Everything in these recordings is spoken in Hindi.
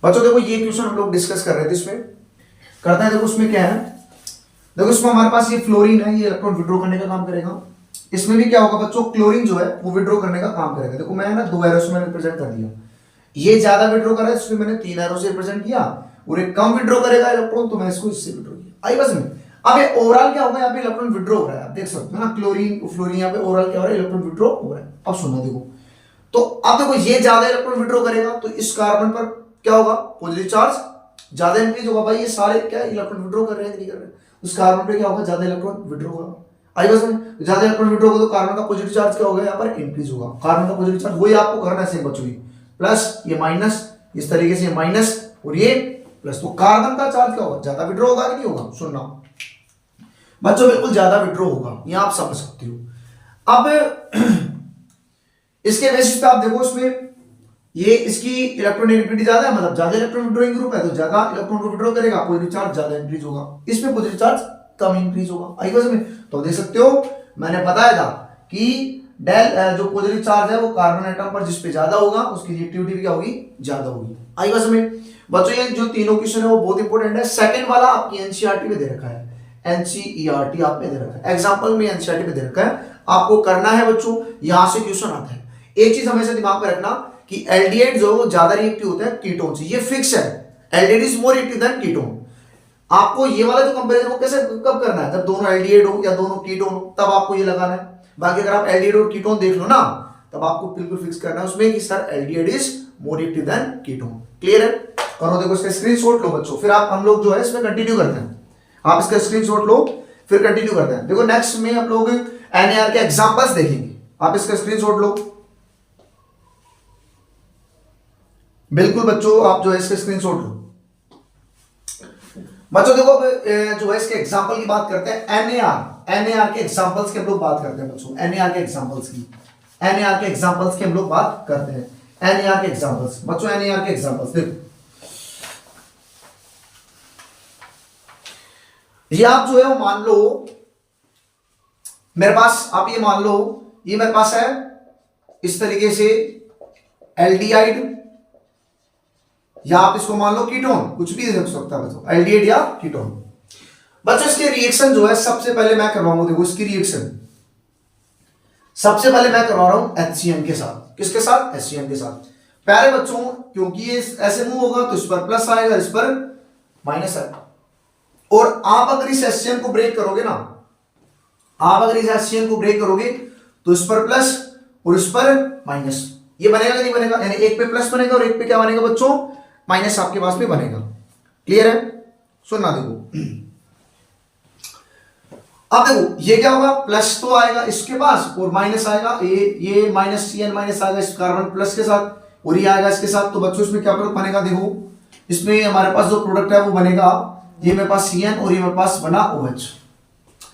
बच्चों देखो ये क्वेश्चन हम लोग डिस्कस कर रहे थे, इसमें करते हैं। देखो उसमें क्या है, देखो इसमें हमारे पास ये फ्लोरीन है, ये इलेक्ट्रॉन विड्रॉ करने का काम करेगा। इसमें भी क्या होगा बच्चों, क्लोरीन जो है वो विड्रॉ करने का काम करेगा। देखो मैं ना 2 एरो से मैंने रिप्रेजेंट कर दिया, ये ज्यादा विड्रॉ कर रहा है इसलिए मैंने 3 एरो से रिप्रेजेंट किया, और एक कम विड्रॉ करेगा इलेक्ट्रॉन तो मैं इसको इससे विड्रॉ किया। आई बस में अब ये ओवरऑल क्या होगा, यहाँ पे इलेक्ट्रॉन विड्रॉ हो रहा है, आप देख सकते हो ना, क्लोरीन फ्लोरीन, यहाँ पे ओवरऑल क्या हो रहा है, इलेक्ट्रॉन विड्रॉ हो रहा है। अब सुनना देखो, तो अब देखो ये ज्यादा इलेक्ट्रॉन विड्रॉ करेगा तो इस कार्बन पर क्या होगा, पॉजिटिव चार्ज ज्यादा इंक्रीज होगा। भाई ये सारे क्या इलेक्ट्रॉन विड्रॉ कर रहे हैं, नहीं कर रहे हैं, उस कार्बन पे क्या होगा, ज्यादा इलेक्ट्रॉन विड्रॉ होगा। आई बस में ज्यादा इलेक्ट्रॉन विड्रॉ होगा तो कार्बन का पॉजिटिव चार्ज क्या होगा, यहाँ पर इंक्रीज होगा। कार्बन का पॉजिटिव चार्ज वही आपको करना है सेम बच्चों, प्लस ये माइनस, इस तरीके से माइनस और ये प्लस, तो कार्बन का चार्ज क्या होगा, ज्यादा विड्रॉ होगा कि नहीं होगा। सुनना बच्चों, बिल्कुल ज्यादा विड्रॉ होगा, ये आप समझ सकते हो। अब इसके बेसिस पे आप देखो, इसमें ये इसकी इलेक्ट्रोनेगेटिविटी ज्यादा है, मतलब ज्यादा इलेक्ट्रॉन विड्रॉइंग ग्रुप है तो ज्यादा इलेक्ट्रॉन को विड्रॉ करेगा, पॉजिटिव चार्ज ज्यादा इंक्रीज होगा, इसमें पॉजिटिव चार्ज कम इंक्रीज होगा। आई समझ में, तो देख सकते हो मैंने बताया था कि डेल जो पॉजिटिव चार्ज है वो कार्बन एटम पर जिस पे ज्यादा होगा उसकी रिएक्टिविटी भी क्या होगी, ज्यादा होगी। आई समझ में बच्चों, ये जो तीनों क्वेश्चन है वो बहुत इंपॉर्टेंट है। सेकंड वाला आपकी एनसीईआरटी में दे रखा है, एनसीईआरटी आप में दे रखा है, एग्जांपल में एनसीईआरटी में दे रखा है, आपको करना है बच्चों, यहां से क्वेश्चन आता है। एक चीज हमेशा दिमाग में रखना कि एल्डिहाइड जो ज्यादा रिएक्टिव होता है कीटोन से, ये फिक्स है, aldehyde is more reactive than ketone. आपको ये वाला जो कंपैरिजन वो कैसे कब करना है, जब दोनों एल्डिहाइड हो या दोनों कीटोन हो, तब आपको ये लगाना है। बाकी अगर आप एल्डिहाइड और कीटोन देख लो ना, तब आपको बिल्कुल फिक्स करना है उसमें कि sir aldehyde is more reactive than ketone. Clear है, करो देखो इसका स्क्रीनशॉट लो बच्चों, फिर आप हम लोग जो है इसमें कंटिन्यू करते हैं। आप इसका स्क्रीनशॉट लो फिर कंटिन्यू करते हैं। देखो नेक्स्ट में आप लोग एनएआर के एग्जांपल्स देखेंगे, आप इसका स्क्रीनशॉट लो बिल्कुल बच्चों, आप जो है इसका स्क्रीनशॉट लो। बच्चों देखो जो है इसके एग्जांपल की बात करते हैं, एनएआर के एग्जांपल्स की हम लोग बात करते हैं बच्चों, एनएआर के एग्जांपल्स की हम लोग बात करते हैं। एनएआर के एग्जांपल्स बच्चों, एनएआर के एग्जांपल्स देखो, ये आप जो है वो मान लो मेरे पास, आप ये मान लो ये मेरे पास है इस तरीके से एल्डिहाइड, या आप इसको मान लो कीटोन, कुछ भी हो सकता है बच्चों, एल्डिहाइड या कीटोन। बच्चों इसके रिएक्शन जो है सबसे पहले मैं करवाऊंगा, देखो इसकी रिएक्शन सबसे पहले मैं करवा रहा हूं HCN के साथ। किसके साथ, HCN के साथ। प्यारे बच्चों क्योंकि ये ऐसे मूव होगा तो इस पर प्लस आएगा, इस पर माइनस आएगा, और आप अगर इस HCN को ब्रेक करोगे ना, आप अगर इस HCN को ब्रेक करोगे तो इस पर प्लस और इस पर माइनस, ये बनेगा कि नहीं बनेगा, यानी एक पे प्लस बनेगा और एक पे क्या बनेगा बच्चों, माइनस आपके पास भी बनेगा। क्लियर है, सुनना देखो, अब देखो ये क्या होगा, प्लस तो आएगा इसके पास और माइनस आएगा, ये माइनस CN माइनस आएगा इस कार्बन प्लस के साथ, और ये आएगा इसके साथ, तो बच्चों इसमें क्या प्रोडक्ट बनेगा, देखो इसमें हमारे पास जो प्रोडक्ट है वो बनेगा, ये मेरे पास CN और ये मेरे पास बना OH।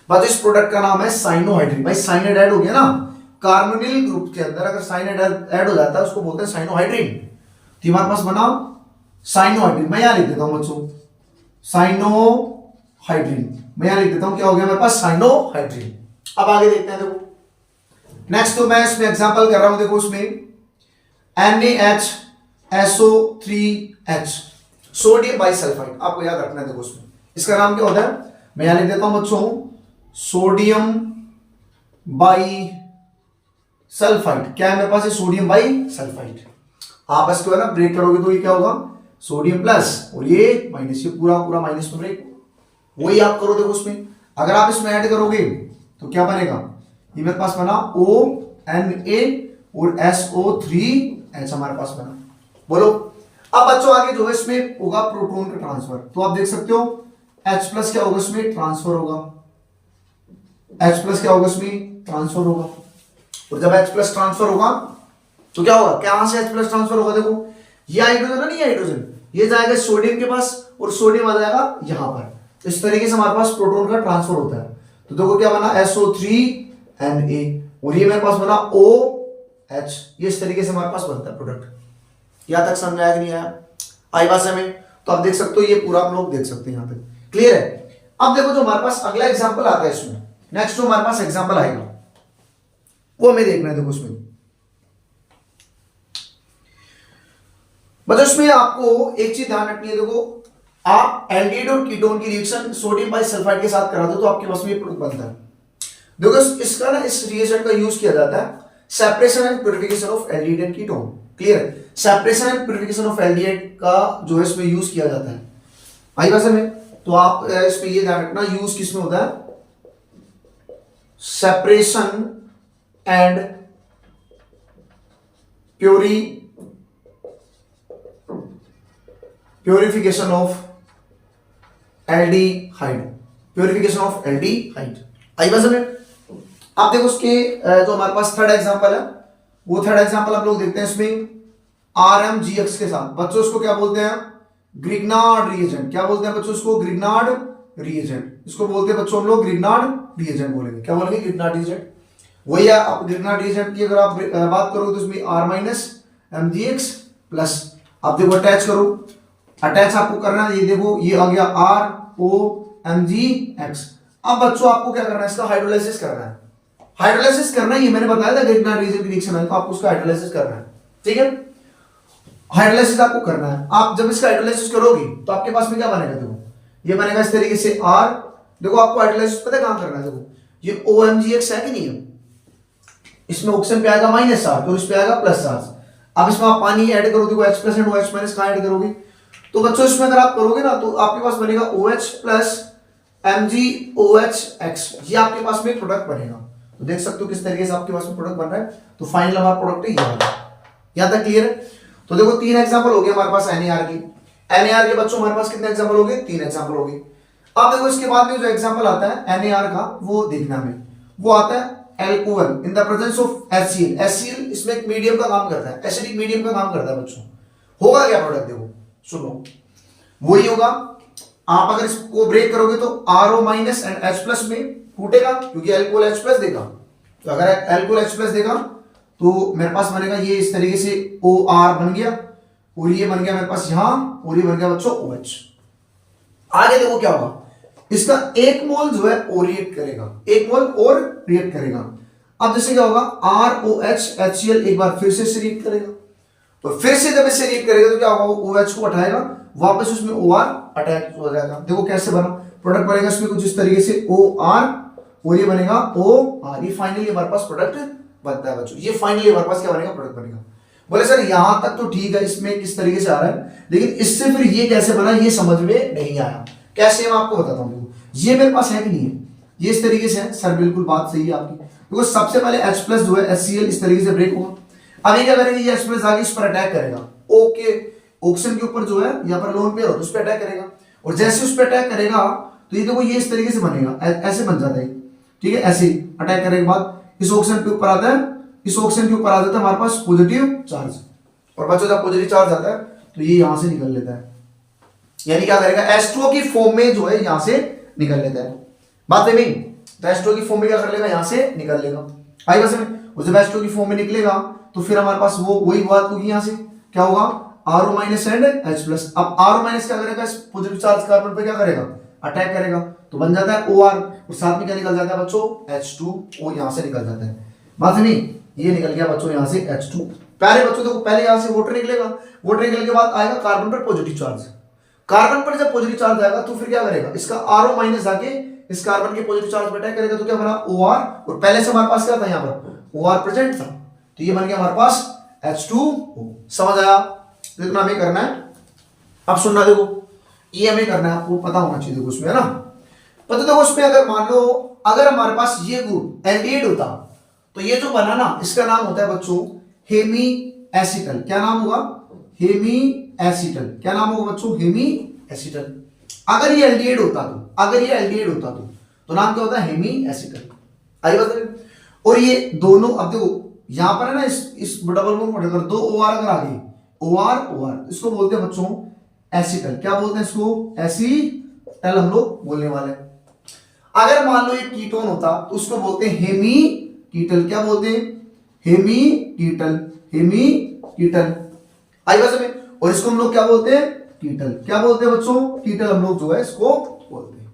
बच्चों इस प्रोडक्ट का नाम है साइनोहाइड्रिन। भाई साइनाइड ऐड हो गया ना, कार्बोनिल ग्रुप के अंदर अगर साइनाइड ऐड हो जाता है उसको बोलते हैं साइनोहाइड्रिन, तो हमारे पास बना साइनोहाइड्रिन। मैं यहां लिख देता हूं बच्चों साइनोहाइड्रिन, मैं यहां लिख देता हूं क्या हो गया मेरे पास, साइनोहाइड्रिन। अब आगे देखते हैं, देखो नेक्स्ट तो मैं इसमें एग्जांपल कर रहा हूं, देखो इसमें NaHSO3H सोडियम बाइसल्फाइड, आपको याद रखना है। देखो उसमें इसका नाम क्या होता है, मैं यहां लिख देता हूं बच्चों सोडियम बाइसल्फाइड। क्या है मेरे पास, सोडियम बाइसल्फाइड। आप इसको है ना ब्रेक करोगे तो ये क्या होगा, सोडियम प्लस और ये माइनस, ये पूरा पूरा माइनस में ब्रेक, वही आप करो। देखो उसमें अगर आप इसमें ऐड करोगे तो क्या बनेगा, ये मेरे पास बना ONA और SO3H हमारे पास बना। बोलो अब बच्चों आगे जो है इसमें होगा प्रोटॉन का ट्रांसफर, तो आप देख सकते हो H प्लस क्या होगा इसमें, ट्रांसफर होगा, H प्लस क्या होगा इसमें, ट्रांसफर होगा, और जब H प्लस ट्रांसफर होगा तो क्या होगा, कहां से H प्लस ट्रांसफर होगा, देखो ये हाइड्रोजन है नहीं, हाइड्रोजन ये जाएगा सोडियम के पास और सोडियम आ जाएगा यहां पर। इस तरीके से हमारे पास प्रोटॉन का ट्रांसफर होता है, तो देखो क्या बना SO3Na, और ये मेरे पास बना OH, ये इस तरीके से हमारे पास बनता है प्रोडक्ट। यहां तक समझ आया कि नहीं आया, आई बात समझ में, तो आप देख सकते हो ये पूरा आप लोग देख सकते हैं यहां तक। क्लियर है, अब देखो जो हमारे पास अगला एग्जांपल आता है इसमें, नेक्स्ट जो हमारे पास एग्जांपल आएगा वो हमें देखना है। देखो उसमें बच्चों इसमें आपको एक चीज ध्यान रखनी है, देखो आप एल्डिहाइड और कीटोन की रिएक्शन सोडियम बाइसल्फाइड के साथ करा दो तो आपके पास में ये प्रोडक्ट बनता है। देखो इसका ना इस रिएजेंट का यूज किया जाता है separation and purification of aldehyde and ketone. Clear है? Separation and purification of aldehyde का जो है इसमें यूज किया जाता है। आई बात में? तो आप इसमें ये ध्यान रखना यूज किसमें होता है, separation and purification of aldehyde, purification of aldehyde. आई बात में? आप देखो उसके जो हमारे पास थर्ड एग्जांपल है, वो थर्ड एग्जांपल आप लोग देखते हैं इसमें RmGX के साथ। बच्चों उसको क्या बोलते हैं, ग्रिग्नार्ड रिएजेंट। क्या बोलते हैं बच्चों उसको, ग्रिग्नार्ड रिएजेंट। इसको बोलते हैं बच्चों हम लोग ग्रिग्नार्ड रिएजेंट बोलेंगे। क्या बोलेंगे, ग्रिग्नार्ड रिएजेंट। वही है, आप ग्रिग्नार्ड रिएजेंट की अगर आप बात करोगे तो इसमें R-MgX प्लस आप देखो अटैच करो, अटैच आपको करना है, ये देखो ये आ गया ROMgX। अब बच्चों आपको क्या करना है, इसका हाइड्रोलाइसिस करना है। हाइड्रोलाइसिस करना है, ये मैंने बताया था ग्रिग्नार्ड रिएजेंट की रिएक्शन है तो आपको उसका हाइड्रोलाइसिस करना है। ठीक है, हाइड्रोलाइसिस आपको करना है। आप जब इसका हाइड्रोलाइसिस करोगे तो आपके पास में क्या बनेगा, देखो ये बनेगा इस तरीके से R। देखो आपको हाइड्रोलाइसिस पता है कहां करना है, देखो ये OMgX है कि नहीं है, इसमें ऑक्सीजन पे आएगा -R तो इस पे आएगा +R। अब इसमें आप पानी ऐड करो, देखो H+ एंड OH- कहां ऐड करोगे, तो बच्चों इसमें अगर आप करोगे ना तो आपके पास बनेगा OH + MgOHX। ये आपके पास में प्रोडक्ट बनेगा। तो देख सकते हो किस तरीके से आपके पास में प्रोडक्ट बन रहा है। तो फाइनल हमारा प्रोडक्ट है ये वाला। यहां तक क्लियर है? तो देखो 3 एग्जांपल हो गए हमारे पास NaR की। NaR के बच्चों हमारे पास कितने एग्जांपल हो गए, 3 एग्जांपल हो गए। अब देखो इसके बाद में जो एग्जांपल आता है NaR का, वो देखना हमें, वो आता है alcohol in the presence of HCl। HCl इसमें एक मीडियम का काम करता है, एसिडिक मीडियम का काम करता है बच्चों। होगा क्या प्रोडक्ट, देखो सुनो, वही होगा। आप अगर इसको ब्रेक करोगे तो RO- एंड H+ में फूटेगा क्योंकि अल्कोहल H+ देगा। तो अगर अल्कोहल H+ देगा तो मेरे पास बनेगा ये इस तरीके से OR बन गया, और ये बन गया मेरे पास यहां, और ये बन गया बच्चों OH। आगे देखो क्या होगा, इसका 1 मोल जो है वो रिएक्ट करेगा, 1 मोल और रिएक्ट करेगा। अब जैसे क्या होगा, ROH HCl एक बार फिर से रिएक्ट करेगा, तो फिर से जब इससे रिएक्ट करेगा तो क्या होगा, वो OH को हटाएगा, वापस उसमें OR अटैच हो जाएगा। देखो कैसे बना प्रोडक्ट, बनेगा इसमें कुछ इस तरीके से OR, और ये बनेगा OR। ये फाइनली हमारे पास प्रोडक्ट बनता है बच्चों। ये फाइनली हमारे पास क्या बनेगा, प्रोडक्ट बनेगा। बोले सर यहां तक तो ठीक है, इसमें किस तरीके से आ रहा है, लेकिन इससे फिर ये कैसे बना ये समझ में नहीं आया। कैसे मैं आपको बताता हूं, ये मेरे पास है कि नहीं है, ये इस तरीके से है। सर बिल्कुल बात सही है आपकी। देखो सबसे पहले H+ जो है HCl इस तरीके से ब्रेक होगा। अब ये क्या करेगा, ये H+ आगे इस पर अटैक करेगा, ओके ऑक्सीजन के ऊपर जो है यहाँ पर लोन पेयर हो तो उस पर अटैक करेगा, और जैसे उस पर अटैक करेगा तो ये देखो ये इस तरीके से बनेगा, ऐसे बन जाता है। ठीक है, ऐसे अटैक करने के बाद इस ऑक्सीजन के ऊपर आता है, इस ऑक्सीजन के ऊपर आ जाता है हमारे पास पॉजिटिव चार्ज, और बच्चों जब पॉजिटिव चार्ज आता है तो ये यहां से निकल लेता है, यानी क्या करेगा, H2O की फॉर्म में जो है यहां से निकल लेता है। बात है नहीं, तो H2O की फॉर्म में क्या कर लेगा, यहां से निकल लेगा। आई बस में, और जब H2O की फॉर्म में निकलेगा तो फिर हमारे पास वो वही बात होगी, यहां से क्या होगा, RO- एंड H+। अब RO- क्या करेगा, इस पॉजिटिव चार्ज कार्बन पे क्या करेगा, अटैक करेगा, तो बन जाता है OR, और साथ में क्या निकल जाता है बच्चों, H2O यहां से निकल जाता है। बात नहीं, ये निकल गया बच्चों यहां से H2। पहले बच्चों देखो, पहले यहां से वाटर निकलेगा, वाटर निकलने के बाद आएगा कार्बन पर पॉजिटिव चार्ज। कार्बन पर जब पॉजिटिव चार्ज आएगा तो फिर क्या करेगा, इसका RO- जाके इस कार्बन के पॉजिटिव चार्ज पर अटैक करेगा, तो क्या बना OR, और पहले से हमारे पास क्या था, यहां पर OR प्रेजेंट था, तो ये बन गया हमारे पास H2O। समझ आया? तो इतना हमें करना है। अब सुनना, देखो ये हमें करना है, आपको पता होना चाहिए देखो उसमें, है ना। पता देखो उसमें अगर मान लो अगर हमारे पास ये ग्रुप एल्डिहाइड होता तो ये जो बना ना, इसका नाम होता है बच्चों हेमी एसिटल। क्या नाम होगा, हेमी एसिटल। क्या नाम होगा बच्चों, हेमी एसिटल। अगर ये एल्डिहाइड होता तो नाम क्या होता है, हेमी एसिटल। आई बात है? और ये दोनों, अब देखो यहां पर है ना, इस डबल बॉन्ड को अगर 2 OR अगर आ गई, OR इसको बोलते हैं बच्चों एसिटल। क्या बोलते हैं इसको, एसिटल हम लोग बोलने वाले हैं। अगर मान लो ये कीटोन होता तो उसको बोलते हैं हेमी कीटल। क्या बोलते हैं, हेमी कीटल। आई बात में, और इसको हम लोग क्या बोलते हैं, कीटल। क्या बोलते हैं बच्चों, कीटल हम लोग जो है इसको बोलते हैं।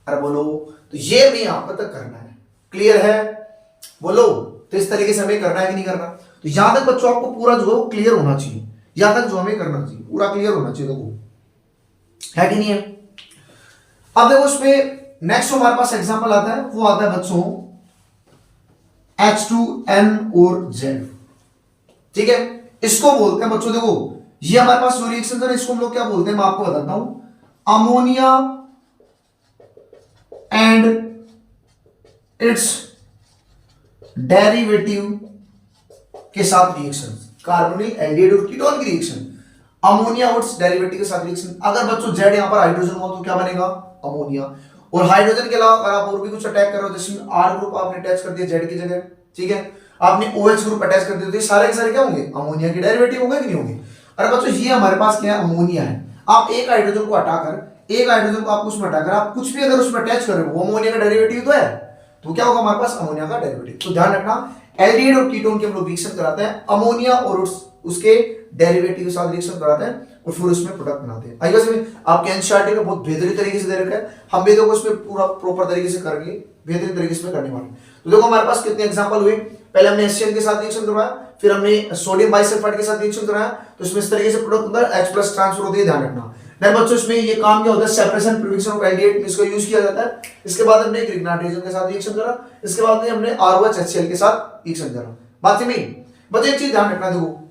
अरे बोलो, तो ये भी आपको तक करना है। क्लियर है? बोलो, तो इस तरीके से हमें करना है कि नहीं करना। तो यहां तक बच्चों आपको पूरा जो है वो क्लियर होना चाहिए। यहां तक जो हमें करना चाहिए पूरा क्लियर होना चाहिए, देखो है कि नहीं है। अब देखो उसमें नेक्स्ट हमारे पास एग्जांपल आता है, वो आता है बच्चों H2N और Z, ठीक है। इसको बोलते हैं बच्चों, देखो ये हमारे पास जो रिएक्शन है इसको हम लोग क्या बोलते हैं, मैं आपको बताता हूं, अमोनिया एंड इट्स डेरिवेटिव के साथ रिएक्शन, कार्बोनिल एल्डिहाइड और कीटोन की रिएक्शन, अमोनिया और इट्स डेरिवेटिव के साथ रिएक्शन। अगर बच्चों Z यहां पर हाइड्रोजन हो तो क्या बनेगा, अमोनिया। और हाइड्रोजन के अलावा अगर आप और भी कुछ अटैक कर रहे हो, जैसे R ग्रुप आपने अटैच कर दिया Z की जगह, ठीक है, आपने OH ग्रुप अटैच कर दिया, तो ये सारे के सारे क्या होंगे, अमोनिया के डेरिवेटिव होंगे कि नहीं होंगे। अरे बच्चों ये हमारे पास क्या है, अमोनिया है। आप एक हाइड्रोजन को हटाकर, एक हाइड्रोजन को आप उसमें हटाकर आप कुछ भी अगर उसमें अटैच कर रहे हो, वो अमोनिया का डेरिवेटिव तो है, तो क्या होगा हमारे पास, अमोनिया का डेरिवेटिव। तो ध्यान रखना, एल्डिहाइड और कीटोन के हम लोग रिएक्शन कराते हैं, अमोनिया और उसके डेरिवेटिव के साथ रिएक्शन कराते हैं और फिर उसमें प्रोडक्ट बनाते हैं। आइए वैसे आपके एनसीईआरटी में बहुत बेहतरीन तरीके से दे रखा है, हम भी देखो उसमें पूरा प्रॉपर तरीके से करेंगे, बेहतरीन तरीके से करने वाले। तो देखो हमारे पास कितने एग्जांपल हुए, पहले हमने HCl के साथ रिएक्शन करवाया, फिर हमने सोडियम बाइसल्फाइड के साथ रिएक्शन कराया, तो इसमें इस तरीके से प्रोडक्ट होता है, H+ ट्रांसफर होती है, ध्यान रखना। देन बच्चों इसमें ये काम क्या होता है, सेपरेशन प्रिवेंशन ऑफ एल्डिहाइड, इसको यूज किया जाता है। इसके बाद हमने ग्रिग्नार्ड रिएक्शन के साथ रिएक्शन करा, इसके बाद हमने ROH HCl के साथ रिएक्शन करा। बात समझ में, बस एक चीज ध्यान रखना, देखो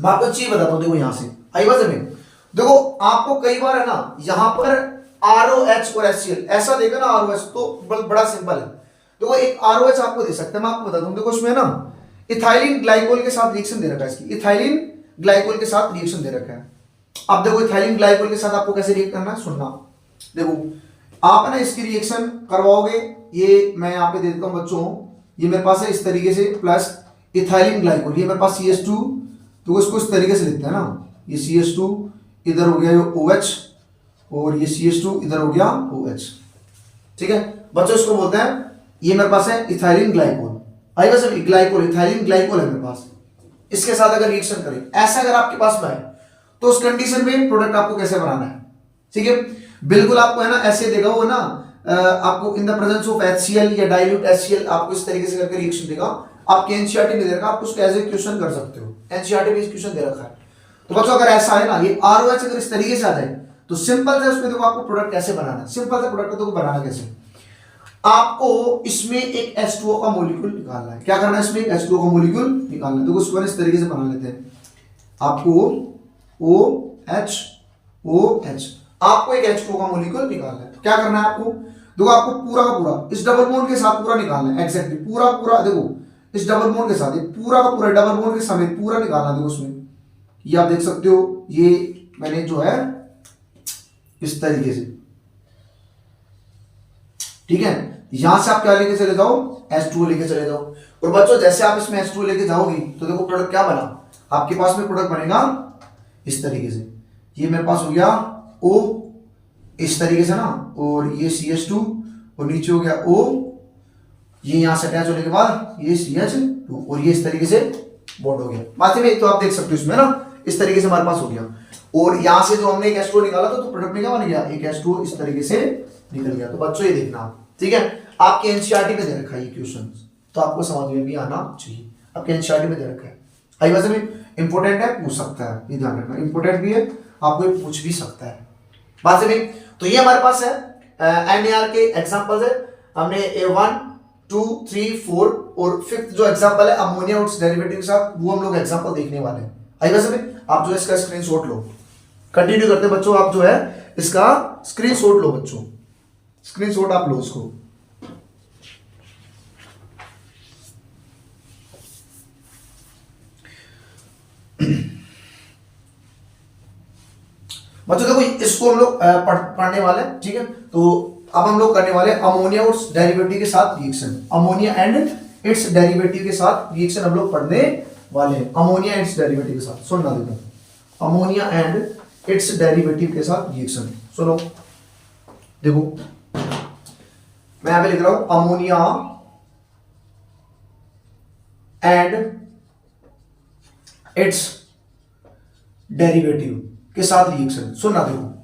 मैं आपको चीज बताता हूं, देखो यहां से आई बात में, देखो आपको कई बार है ना यहां पर ROH और HCl ऐसा देगा ना, ROH तो बड़ा सिंपल है। देखो एक ROH आपको दे सकते हैं, मैं आपको बताता हूं, देखो उसमें ना इथाइलिन ग्लाइकोल के साथ रिएक्शन दे रखा है, इसकी इथाइलिन ग्लाइकोल के साथ रिएक्शन दे रखा है। अब देखो इथाइलिन ग्लाइकोल के साथ आपको कैसे रिएक्ट करना है, सुनना। देखो आप ना इसकी रिएक्शन करवाओगे, ये मैं यहाँ पे दे देता हूँ बच्चों, ये मेरे पास है इस तरीके से, प्लस इथाइलिन ग्लाइकोल, ये मेरे पास CH2, तो इसको इस तरीके से लिखते हैं ना, ये CH2 इधर हो गया ये OH और ये CH2 इधर हो गया OH, ठीक है बच्चों। इसको बोलते हैं, ये मेरे पास है इथाइलिन ग्लाइकोल, आई बस ग्लाइकोल, इथाइलिन ग्लाइकोल है मेरे पास। इसके साथ अगर रिएक्शन करें, ऐसा अगर आपके पास में है, तो उस कंडीशन में प्रोडक्ट आपको कैसे बनाना है, ठीक है। बिल्कुल आपको है ना ऐसे देगा वो ना, आपको in the presence of HCl या डाइल्यूट HCl आपको इस तरीके से करके रिएक्शन देगा, आपके एनसीईआरटी में दे रखा, आप उसको एज ए क्वेश्चन कर सकते हो, एनसीईआरटी में क्वेश्चन दे रखा है। तो बच्चों अगर ऐसा है ना, ये ROH अगर इस तरीके से आ जाए, तो सिंपल से उसमें देखो आपको प्रोडक्ट कैसे बनाना है, सिंपल से प्रोडक्ट देखो बनाना कैसे, आपको इसमें एक H2O का मॉलिक्यूल निकालना है। क्या करना है, इसमें एक H2O का मॉलिक्यूल निकालना है। देखो उसको इस तरीके से बना लेते हैं, आपको OH, आपको एक H2O का मॉलिक्यूल निकालना है। तो क्या करना है आपको, देखो आपको पूरा का पूरा इस डबल बॉन्ड के साथ पूरा निकालना है, एग्जैक्टली पूरा पूरा, देखो इस डबल बॉन्ड के साथ ये पूरा का पूरा डबल बॉन्ड के समेत पूरा निकालना। देखो उसमें ये आप देख सकते हो, ये मैंने जो है इस तरीके से, ठीक है, यहां से आप क्या लेके चले जाओ, H2O लेके चले जाओ। और बच्चों जैसे आप इसमें H2O लेके जाओगी, तो देखो प्रोडक्ट क्या बना, आपके पास में प्रोडक्ट बनेगा इस तरीके से, ये मेरे पास हो गया O इस तरीके से ना, और ये CH2 और नीचे हो गया O, ये यहां से अटैच होने के बाद ये CH2 और ये इस तरीके से बॉन्ड हो गया। बात में तो आप देख सकते हो इसमें ना इस तरीके से हमारे पास हो गया, और यहां से जो हमने एक H2O निकाला तो प्रोडक्ट में क्या बन गया, एक H2O इस तरीके से निकल गया। तो बच्चों ये देखना, ठीक है, आपके एनसीईआरटी में दे रखा है ये क्वेश्चन, तो आपको समझ में भी आना चाहिए, आपके एनसीईआरटी में दे रखा है। आई वैसे में इंपोर्टेंट है, पूछ सकता है, ये ध्यान रखना, इंपोर्टेंट भी है, आपको ये पूछ भी सकता है। बात से तो ये हमारे पास है NAR के एग्जांपल्स है, हमने A1 2 3 4 और 5th जो एग्जांपल है अमोनिया और its डेरिवेटिव के साथ, वो हम लोग एग्जांपल देखने वाले हैं। आई वैसे में आप जो है इसका स्क्रीनशॉट लो, कंटिन्यू करते बच्चों, आप जो है इसका स्क्रीनशॉट लो बच्चों, स्क्रीनशॉट आप लो इसको। बच्चों देखो इसको हम लोग पढ़ने वाले हैं, ठीक है। तो अब हम लोग करने वाले अमोनिया और इट्स डेरिवेटिव के साथ reaction, ammonia and it's derivative के साथ रिएक्शन हम लोग पढ़ने वाले हैं। अमोनिया एंड इट्स डेरिवेटिव के साथ, सुनना देखो, अमोनिया एंड इट्स डेरिवेटिव के साथ रिएक्शन, सुनो देखो, मैं यहां पे लिख रहा हूं अमोनिया एंड इट्स डेरिवेटिव के साथ रिएक्शन। सुनना देखो,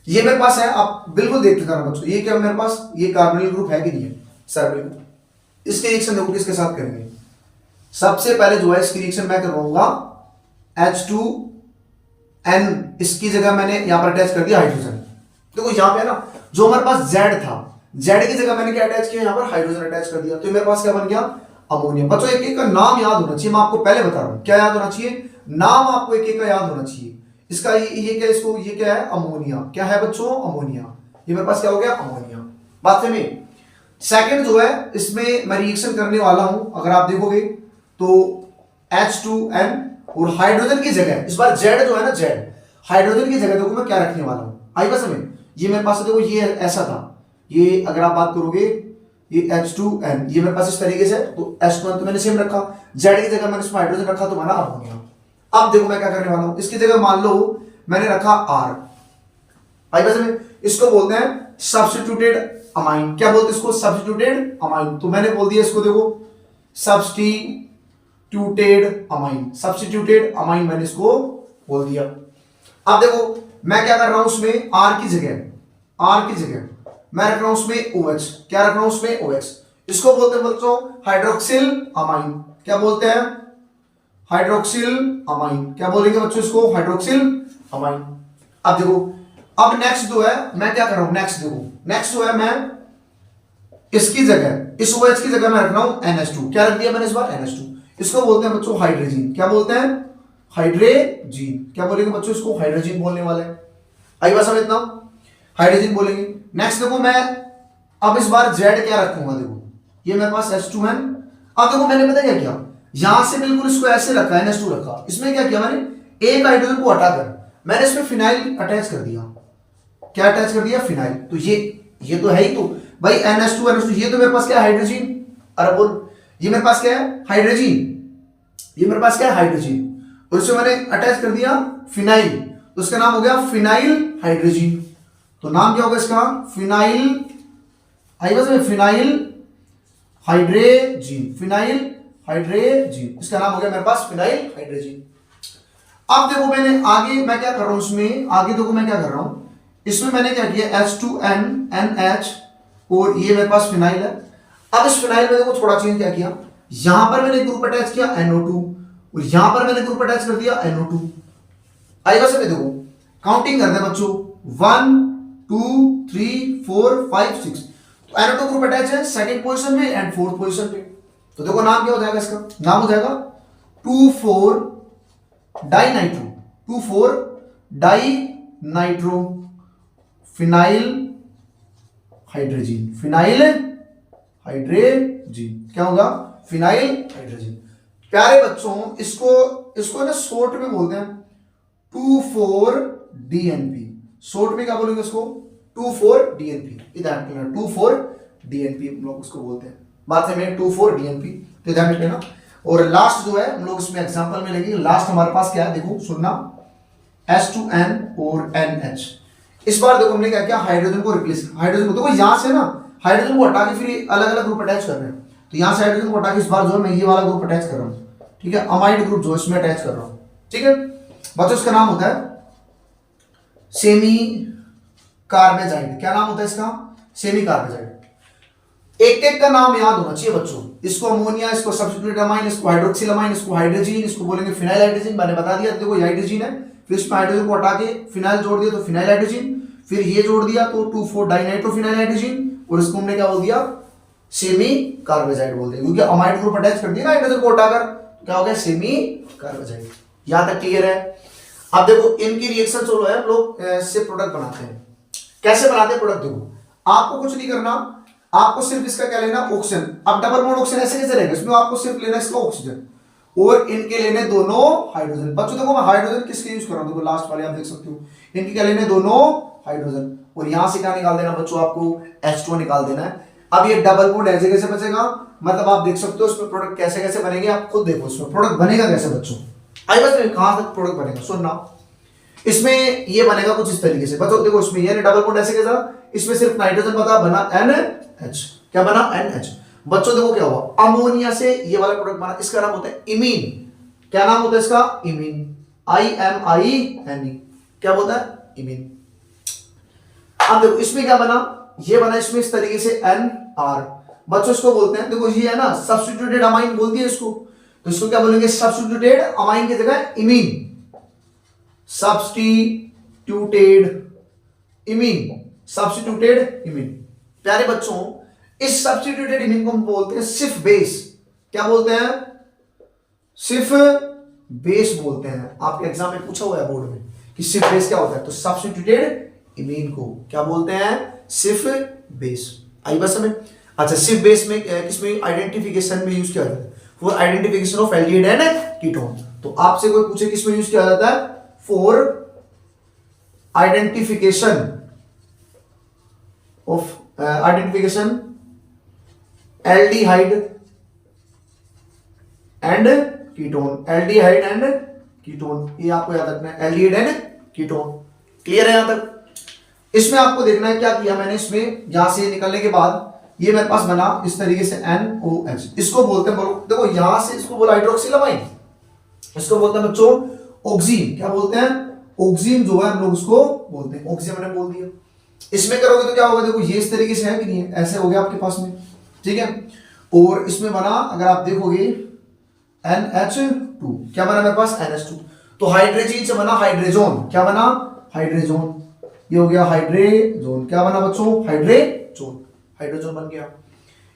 ये मेरे पास है, आप बिल्कुल देखते जाना बच्चों, ये क्या मेरे पास, ये कार्बोनिल ग्रुप है कि नहीं है, सर्बिल। इसके रिएक्शन देखो किसके साथ करेंगे, सबसे पहले जो है इसकी रिएक्शन मैं करवाऊंगा H2N, इसकी जगह मैंने यहां पर अटैच कर दिया हाइड्रोजन। देखो यहां पे है ना, जो हमारे पास Z था, Z की जगह मैंने क्या अटैच किया, यहां पर हाइड्रोजन अटैच कर दिया, तो मेरे पास क्या बन गया, अमोनिया। बच्चों एक एक का नाम याद होना चाहिए, मैं आपको पहले बता रहा हूं क्या याद होना चाहिए, नाम आपको एक एक का याद होना चाहिए। इसका ये क्या, इसको ये क्या है, अमोनिया। क्या है बच्चों, अमोनिया। ये मेरे पास क्या हो गया, अमोनिया। बात समझ में। सेकंड जो है, इसमें मैं रिएक्शन करने वाला हूं, अगर आप देखोगे तो H2N और हाइड्रोजन की जगह इस बार Z जो है ना, Z हाइड्रोजन की जगह देखो मैं क्या रखने वाला हूं, आई बात समझ। ये मेरे पास देखो ये ऐसा था, ये अगर आप बात करोगे ये H2N, ये मेरे पास इस तरीके से, तो H2N तो मैंने सेम रखा, Z की जगह मैंने इसमें हाइड्रोजन रखा तो बना अमोनिया। अब देखो मैं क्या करने वाला हूं, इसकी जगह मान लो मैंने रखा R, आई बात समझ। इसको बोलते हैं सब्स्टिट्यूटेड अमाइन। क्या बोलते हैं इसको, सब्स्टिट्यूटेड अमाइन। तो मैंने बोल दिया इसको, देखो सब्स्टिट्यूटेड अमाइन, सब्स्टिट्यूटेड अमाइन मैंने इसको बोल दिया। अब देखो मैं क्या कर रहा हूं, उसमें R की जगह मैं रख रहा हूं उसमें OH। क्या रख रहा हूं उसमें OH। इसको बोलते हैं बच्चों हाइड्रोक्सिल अमाइन। क्या बोलते हैं, हाइड्रोक्सिल अमाइन। क्या बोलेंगे बच्चों इसको, हाइड्रोक्सिल अमाइन। अब देखो, अब नेक्स्ट जो है मैं क्या कर रहा हूं, नेक्स्ट देखो, नेक्स्ट जो है मैं इसकी जगह, इस OH की जगह मैं रख रहा हूं NH2। क्या रख दिया मैंने इस बार, NH2। इसको बोलते हैं बच्चों हाइड्रोजीन। क्या बोलते हैं, हाइड्रोजीन। क्या बोलेंगे बच्चों इसको, हाइड्रोजीन बोलने वाले। आई बात समझ, इतना हाइड्रोजीन बोलेंगे। नेक्स्ट देखो मैं अब इस बार Z क्या रखूंगा, देखो ये मेरे पास H2N। अब देखो मैंने पता क्या किया, यहां से बिल्कुल इसको ऐसे रखा, NH2 रखा, इसमें क्या किया मैंने, एक हाइड्रोजन को हटाकर मैंने इसमें फिनाइल अटैच कर दिया। क्या अटैच कर दिया, फिनाइल। तो ये तो है ही, तो भाई NH2 ये तो मेरे पास क्या है, हाइड्रोजीन। अरे बोल, ये मेरे पास क्या है, हाइड्रोजीन। ये मेरे पास क्या है, हाइड्रोजीन। और इसमें मैंने अटैच कर दिया फिनाइल, तो इसका नाम हो गया फिनाइल हाइड्रोजीन। तो नाम क्या होगा इसका, फिनाइल, आई बस फिनाइल हाइड्रोजीन, फिनाइल हाइड्रोजीन। इसका नाम हो गया मेरे पास फिनाइल हाइड्रोजीन। अब देखो मैंने आगे मैं क्या कर रहा हूं, इसमें आगे देखो मैं क्या कर रहा हूं, इसमें मैंने क्या किया, H2N NH और ये मेरे पास फिनाइल है। अब इस फिनाइल में देखो थोड़ा चेंज क्या किया, यहां पर मैंने ग्रुप अटैच किया NO2 और यहां पर मैंने ग्रुप अटैच कर दिया NO2। आई बस में देखो काउंटिंग करते हैं बच्चों, 1 2 3 4 5 6, तो NO2 ग्रुप अटैच है सेकंड पोजीशन में एंड फोर्थ पोजीशन पे। तो देखो नाम क्या हो जाएगा इसका, नाम हो जाएगा 2,4 dinitro, 2,4 dinitro phenyl hydrazine, phenyl hydrazine. क्या होगा, फिनाइल हाइड्रोजीन। प्यारे बच्चों इसको ना शॉर्ट में बोलते हैं 2,4-DNP। शॉर्ट में क्या बोलेंगे इसको, 2,4-DNP। इधर 2,4-DNP हम लोग उसको बोलते हैं, बात है में 2,4-DNP। तो ध्यान रख लेना। और लास्ट जो है हम लोग इसमें एग्जांपल में लेंगे, लास्ट हमारे पास क्या है देखो सुनना, H2N और NH। इस बार देखो हमने क्या किया, हाइड्रोजन को रिप्लेस, हाइड्रोजन को देखो यहां से ना हाइड्रोजन को हटा के फिर अलग अलग ग्रुप अटैच कर रहे हैं। तो यहां से हाइड्रोजन को हटा के इस बार जो है मैं ये वाला ग्रुप अटैच कर रहा हूं, ठीक है, अमाइड ग्रुप जो इसमें अटैच कर रहा हूं, ठीक है बच्चों। इसका नाम होता है सेमी कार्बेजाइड। क्या नाम होता है इसका, सेमी कार्बेजाइड। एक एक का नाम याद होना चाहिए बच्चों, इसको अमोनिया, इसको सब्स्टिट्यूटेड अमाइन, इसको हाइड्रोक्सिल अमाइन, इसको हाइड्रोजीन, इसको बोलेंगे फिनाइल हाइड्रोजीन। मैंने बता दिया देखो ये हाइड्रोजीन है, फिर इसमें हाइड्रोजन को हटा के फिनाइल जोड़ दिया तो फिनाइल हाइड्रोजीन, फिर ये जोड़ दिया तो 2,4 डाइनाइट्रो फिनाइल हाइड्रोजीन, और इसको हमने क्या बोल दिया, सेमी कार्बेजाइड बोल दिया, क्योंकि अमाइड ग्रुप अटैच कर दिया ना हाइड्रोजन को हटाकर, क्या हो गया, सेमी कार्बेजाइड। यहां तक क्लियर है। अब देखो इनकी रिएक्शन जो है हम लोग से प्रोडक्ट बनाते हैं। कैसे बनाते हैं प्रोडक्ट, देखो आपको कुछ नहीं करना, आपको सिर्फ इसका क्या लेना, ऑक्सीजन। अब डबल बॉन्ड ऑक्सीजन ऐसे कैसे रहेगा, इसमें आपको सिर्फ लेना इसका ऑक्सीजन और इनके लेने दोनों हाइड्रोजन। बच्चों देखो मैं हाइड्रोजन किसके यूज कर रहा हूं, देखो लास्ट वाले आप देख सकते हो, इनके क्या लेने दोनों हाइड्रोजन, और यहां से क्या निकाल देना बच्चों, आपको H2 निकाल देना है। अब ये डबल बॉन्ड ऐसे कैसे बचेगा, मतलब आप देख सकते हो इसमें प्रोडक्ट कैसे कैसे बनेंगे, आप खुद देखो इसमें प्रोडक्ट बनेगा कैसे बच्चों। आई बस कहां तक प्रोडक्ट बनेगा सुनना, इसमें ये बनेगा कुछ इस तरीके से बच्चों, देखो इसमें ये डबल बॉन्ड ऐसे कैसा, इसमें सिर्फ नाइट्रोजन बना NH, क्या बना NH। बच्चों देखो क्या हुआ, अमोनिया से ये वाला प्रोडक्ट बना, इसका नाम होता है इमीन। क्या नाम होता है इसका, इमीन, IMINE। क्या बोलता है, इमीन। अब देखो इसमें क्या बना, ये बना इसमें इस तरीके से NR। बच्चों इसको बोलते हैं, देखो ये है ना सब्स्टिट्यूटेड अमाइन बोल दिया इसको, तो इसको क्या बोलेंगे, सब्स्टिट्यूटेड अमाइन की जगह imine. Substituted imine, substituted imine. प्यारे बच्चों, इस सब्स्टिट्यूटेड इमीन को हम बोलते हैं सिर्फ बेस। क्या बोलते हैं? सिर्फ बेस बोलते हैं। आपके एग्जाम में पूछा हुआ है बोर्ड में कि सिर्फ बेस क्या होता है, तो सब्स्टिट्यूटेड इमीन को क्या बोलते हैं? सिर्फ बेस। आई बात समझ? अच्छा, सिर्फ बेस में किसमें आइडेंटिफिकेशन में यूज किया जाता है? For identification of aldehyde and ketone. तो आपसे कोई पूछे किसमें यूज किया जाता है? For identification of aldehyde and ketone, aldehyde and ketone, ये आपको याद रखना है, एल्डिहाइड एंड कीटोन। क्लियर है यहां तक? इसमें आपको देखना है क्या किया मैंने, इसमें यहां से निकलने के बाद ये मेरे पास बना इस तरीके से NOH, इसको बोलते हैं, देखो यहां से इसको बोला हाइड्रोक्सिल अमाइन, इसको बोलते हैं बच्चों ऑक्सीन। क्या बोलते हैं? ऑक्सीन जो है हम लोग उसको बोलते हैं, ऑक्सीजन मैंने बोल दिया। इसमें करोगे तो क्या होगा, देखो ये इस तरीके से है कि नहीं है, ऐसे हो गया आपके पास में, ठीक है। और इसमें बना, अगर आप देखोगे NH2, क्या बना मेरे पास? NH2। तो हाइड्रोजन से बना हाइड्रोजन, क्या बना? हाइड्रोजन। ये हो गया हाइड्रोजन, क्या बना बच्चों? हाइड्रोजन, हाइड्रोजन बन गया।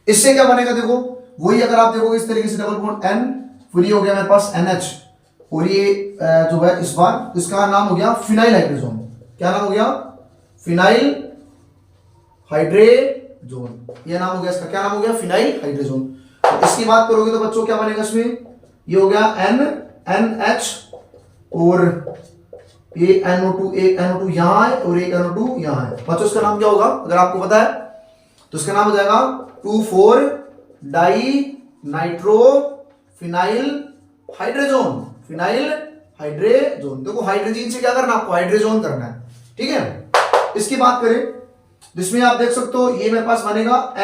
इससे क्या बनेगा देखो, वही अगर आप देखोगे इस तरीके से डबल बॉन्ड N, फिर ये हो गया मेरे पास NH, और ये जो है इस बार इसका नाम हो गया फिनाइल हाइड्रोजन। क्या नाम हो गया? फिनाइल हाइड्रोजन, ये नाम हो गया इसका। क्या नाम हो गया? Phenyl hydrogen. तो इसकी बात करोगे तो बच्चों क्या बनेगा इसमें? ये हो गया NH, और ये NO2, एक NO2 यहां है और एक NO2 यहां है। बच्चों इसका नाम क्या होगा अगर आपको पता है? तो इसका नाम हो जाएगा 2,4 di nitro phenyl hydrogen, phenyl hydrogen. देखो हाइड्रोजन से क्या करना, आपको हाइड्रोजन करना है, ठीक है। इसकी बात करें जिसमें आप देख सकते हो ये मेरे पास बनेगा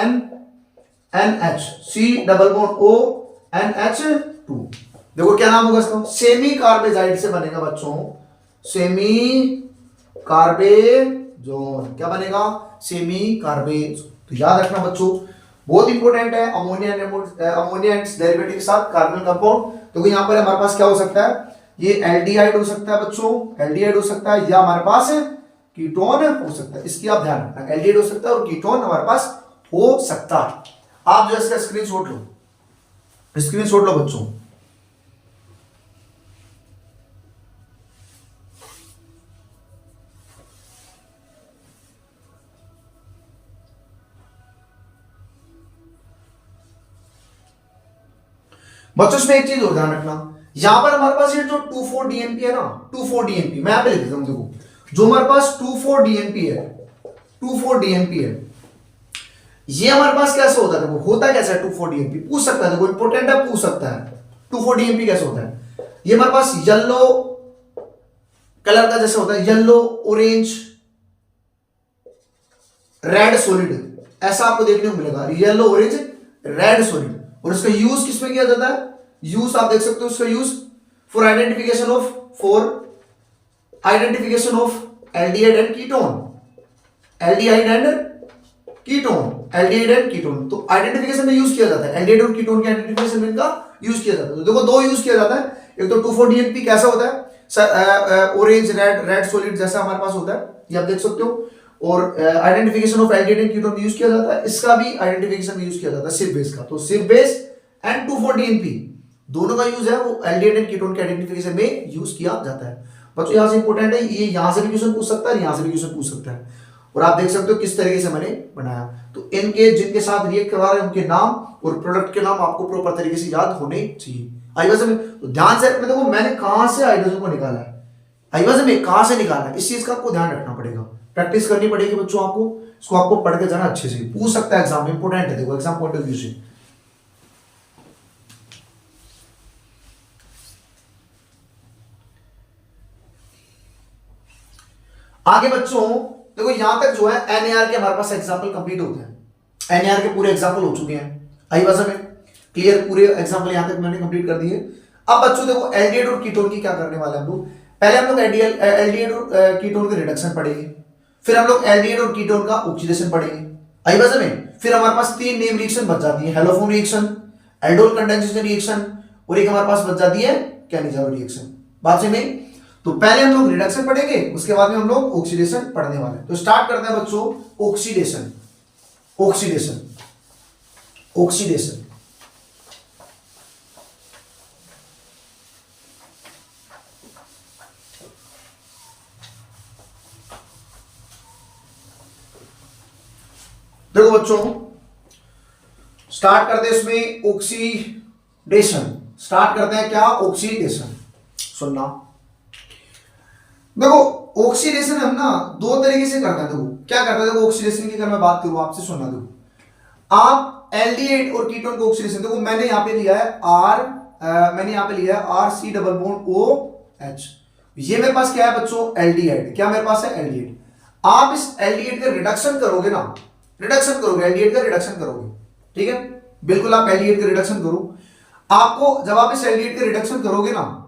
NH, C double bond O NH2। देखो क्या नाम होगा इसका? सेमी कार्बेजाइड से बनेगा बच्चों, सेमी कार्बेजोन। क्या बनेगा? Semi carbazone. तो याद रखना बच्चों, बहुत इंपॉर्टेंट है। अमोनिया एंड डेरिवेटिव के साथ कार्बन कंपाउंड। तो यहां पर हमारे पास क्या हो सकता है? ये एल्डिहाइड हो सकता है बच्चों, एल्डिहाइड हो सकता है, या हमारे पास कीटोन हो सकता है। इसकी आप ध्यान रखना, एल्डिहाइड हो सकता है और कीटोन हमारे पास हो सकता है। आप जो इसका स्क्रीनशॉट लो, स्क्रीनशॉट लो बच्चों। बच्चों इसमें एक चीज और ध्यान रखना, यहां पर हमारे पास ये जो 2,4-DNP है ना, 2,4-DNP मैं यहां पे लिख देता हूं। देखो जो हमारे पास 2,4-DNP है, 2,4-DNP है, ये हमारे पास कैसे होता है? देखो होता कैसा है 2,4-DNP, पूछ सकता है, देखो इंपॉर्टेंट है, पूछ सकता है 2,4-DNP कैसे होता है। ये हमारे पास येलो कलर का जैसे होता है, येलो ऑरेंज रेड सॉलिड, ऐसा आपको देखने को मिलेगा, येलो ऑरेंज रेड सॉलिड। और इसका यूज किसमें किया जाता है? यूज आप देख सकते हो, इसका use for identification of aldehyde and ketone, aldehyde and ketone, aldehyde and ketone. तो आइडेंटिफिकेशन में यूज किया जाता है, एल्डिहाइड और कीटोन के आइडेंटिफिकेशन में इनका यूज किया जाता है। तो देखो दो यूज किया जाता है, एक तो 2,4-DNP कैसा होता है? ऑरेंज रेड सॉलिड जैसा हमारे पास होता है, ये आप देख सकते हो। और identification of aldehyde and ketone में यूज किया जाता है, इसका भी आइडेंटिफिकेशन में यूज किया जाता है सिर्फ बेस का। तो सिर्फ बेस एंड 2,4-DNP दोनों का यूज है वो एल्डिहाइड एंड कीटोन के आइडेंटिफिकेशन में यूज किया जाता है। बच्चों यहां से इंपॉर्टेंट है, ये यहां से भी क्वेश्चन पूछ सकता है, यहां से भी क्वेश्चन पूछ सकता है। और आप देख सकते हो किस तरीके से मैंने बनाया। तो इनके जिनके साथ रिएक्ट करवा रहे हैं उनके नाम और प्रोडक्ट के नाम आपको प्रॉपर तरीके से याद होने चाहिए। आई बात समझ? तो ध्यान से देखो मैंने कहां से हाइड्रोजन को निकाला है, आई बात समझ, कहां से निकाला है, इस चीज का आपको ध्यान रखना पड़ेगा, प्रैक्टिस करनी पड़ेगी बच्चों आपको। इसको आपको पढ़ के जाना अच्छे से, पूछ सकता है एग्जाम में, इंपॉर्टेंट है, देखो एग्जाम पॉइंट ऑफ व्यू से। आगे बच्चों देखो यहां तक जो है NAR के हमारे पास एग्जांपल कंप्लीट होते हैं, NAR के पूरे एग्जांपल हो चुके हैं। आई बात समझ? क्लियर, पूरे एग्जांपल यहां तक मैंने कंप्लीट कर दिए। अब बच्चों देखो एल्डिहाइड और कीटोन की क्या करने वाले हैं हम लोग। पहले हम लोग एल्डिहाइड और कीटोन के रिडक्शन पढ़ेंगे, फिर हम लोग एल्डिहाइड और कीटोन का ऑक्सीडेशन पढ़ेंगे। आई बात समझ? फिर हमारे पास 3 नेम रिएक्शन बच जाती है, हेलोफोन रिएक्शन, एल्डोल कंडेंसेशन रिएक्शन, और एक हमारे पास बच जाती है कैनिजारो रिएक्शन। बात समझ? तो पहले हम लोग रिडक्शन पढ़ेंगे, उसके बाद में हम लोग ऑक्सीडेशन पढ़ने वाले हैं। तो स्टार्ट करते हैं बच्चों ऑक्सीडेशन। ऑक्सीडेशन ऑक्सीडेशन देखो बच्चों, स्टार्ट करते हैं इसमें ऑक्सीडेशन। स्टार्ट करते हैं क्या? ऑक्सीडेशन। सुनना, देखो ऑक्सीडेशन हम ना दो तरीके से करते हैं। देखो क्या करते हैं, देखो ऑक्सीडेशन की अगर मैं बात करूं आपसे, सुनना। देखो आप एल्डिहाइड और कीटोन को ऑक्सीडेशन, देखो मैंने यहां पे लिया है R C double bond O H. ये मेरे पास क्या है बच्चों? एल्डिहाइड। क्या मेरे पास है? एल्डिहाइड। आप इस एल्डिहाइड का रिडक्शन करोगे ना, रिडक्शन करोगे, एल्डिहाइड का रिडक्शन करोगे, ठीक है, बिल्कुल आप एल्डिहाइड का रिडक्शन करो। आपको जब आप इस एल्डिहाइड का रिडक्शन करोगे ना,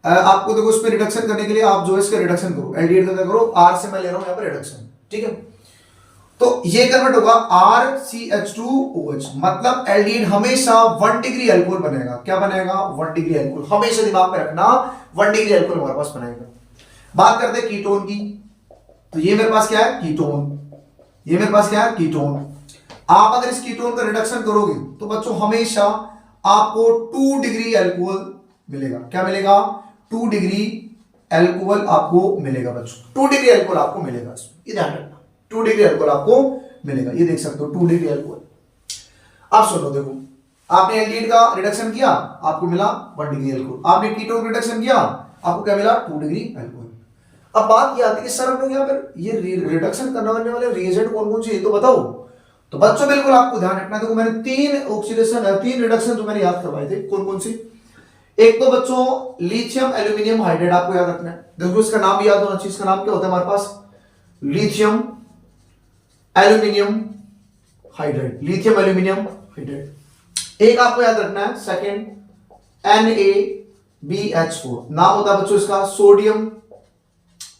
आपको देखो इस पे रिडक्शन करने के लिए आप जो इसका रिडक्शन करो, एल्डिहाइड का क्या करो, आर से मैं ले रहा हूं यहां पर रिडक्शन, ठीक है। तो ये कन्वर्ट होगा RCH2OH, मतलब एल्डिहाइड हमेशा 1 डिग्री अल्कोहल बनेगा। क्या बनेगा? 1 डिग्री अल्कोहल। हमेशा दिमाग में रखना 1 डिग्री अल्कोहल हमारे पास बनेगा। बात करते हैं कीटोन की। तो ये मेरे पास क्या है? कीटोन। ये मेरे पास क्या है? कीटोन। आप अगर इस कीटोन का रिडक्शन करोगे तो बच्चों हमेशा आपको 2 डिग्री अल्कोहल मिलेगा। क्या मिलेगा? 2 डिग्री अल्कोहल आपको मिलेगा बच्चों। 2 डिग्री अल्कोहल आपको मिलेगा, ये ध्यान रखना। 2 डिग्री अल्कोहल आपको मिलेगा, ये देख सकते हो 2 डिग्री अल्कोहल। अब सुनो, देखो आपने एल्डिहाइड का रिडक्शन किया, आपको मिला 1 डिग्री अल्कोहल। आपने कीटोन का रिडक्शन किया, आपको क्या मिला? 2 डिग्री अल्कोहल। अब बात ये आती है कि सर हम लोग यहाँ पर ये रिडक्शन करने वाले रिएजेंट कौन कौन से, ये तो बताओ। तो बच्चों बिल्कुल आपको ध्यान रखना। देखो मैंने 3 रिडक्शन जो मैंने याद करवाए थे, कौन कौन से? एक तो बच्चों लिथियम एल्यूमिनियम हाइड्राइड, आपको याद रखना है। देखो इसका नाम भी याद होना चाहिए। इसका नाम क्या होता है हमारे पास? Lithium aluminium hydride. Lithium aluminium hydride. एक आपको याद रखना है सेकंड NaBH4, नाम होता है बच्चों इसका सोडियम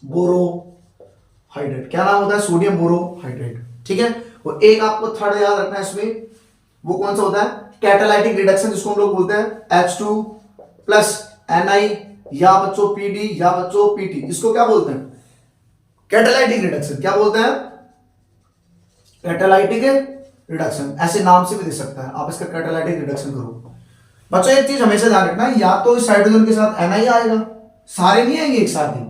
बोरोहाइड्रेट। क्या नाम होता है? सोडियम बोरोहाइड्रेट, ठीक है। और एक आपको थर्ड याद रखना है इसमें, वो कौन सा होता है? कैटालाइटिक रिडक्शन, जिसको हम लोग बोलते हैं H2 प्लस Ni या बच्चों PD या बच्चों PT। इसको क्या बोलते हैं? Catalytic reduction. क्या बोलते हैं? Catalytic reduction. ऐसे नाम से भी दे सकता है, आप इसका कैटालाइटिक रिडक्शन करो। बच्चों एक चीज हमेशा ध्यान रखना है, या तो इस हाइड्रोजन के साथ Ni आएगा, सारे नहीं आएंगे एक साथ ही,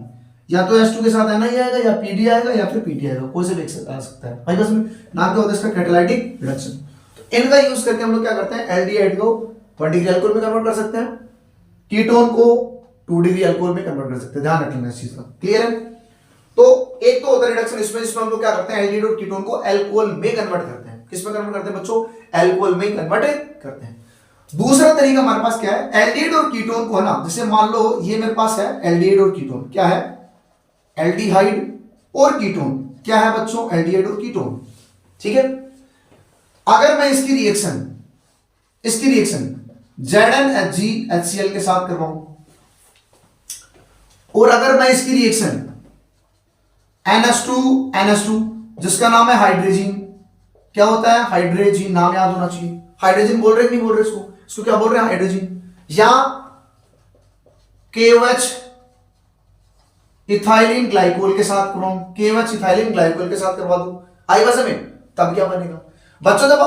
या तो H2 के साथ Ni आएगा, या PD आएगा, या फिर PT आएगा, कोई से भी आ सकता है भाई। बस नाम क्या होता है इसका? Catalytic reduction. तो इनका यूज करके हम लोग क्या करते हैं? एल्डिहाइड को 1 डिग्री अल्कोहल में कन्वर्ट कर सकते हैं, कीटोन को 2 डिग्री अल्कोहल में कन्वर्ट कर सकते हैं। ध्यान रखना इस चीज का, क्लियर है। तो एक तो होता है रिडक्शन इसमें, जिसमें हम लोग क्या करते हैं? एल्डिहाइड और कीटोन को अल्कोहल में कन्वर्ट करते हैं। किस में कन्वर्ट करते हैं बच्चों? अल्कोहल में कन्वर्ट करते हैं। दूसरा तरीका हमारे पास क्या है? एल्डिहाइड और कीटोन को ना, जैसे मान लो ये मेरे पास है एल्डिहाइड और कीटोन। क्या है? एल्डिहाइड और कीटोन। क्या है बच्चों? एल्डिहाइड और कीटोन, ठीक है। अगर मैं इसकी रिएक्शन ZnHgHCl के साथ करवाऊं, और अगर मैं इसकी रिएक्शन NH2 जिसका नाम है हाइड्रोजन, क्या होता है? हाइड्रोजन, नाम याद होना चाहिए। हाइड्रोजन बोल रहे कि नहीं बोल रहे? इसको क्या बोल रहे हैं? हाइड्रोजन। या KOH इथाइलिन ग्लाइकोल के साथ करवाऊं, KOH इथाइलिन ग्लाइकोल के साथ करवा दूं, आई बस में, तब क्या बनेगा बच्चों? जब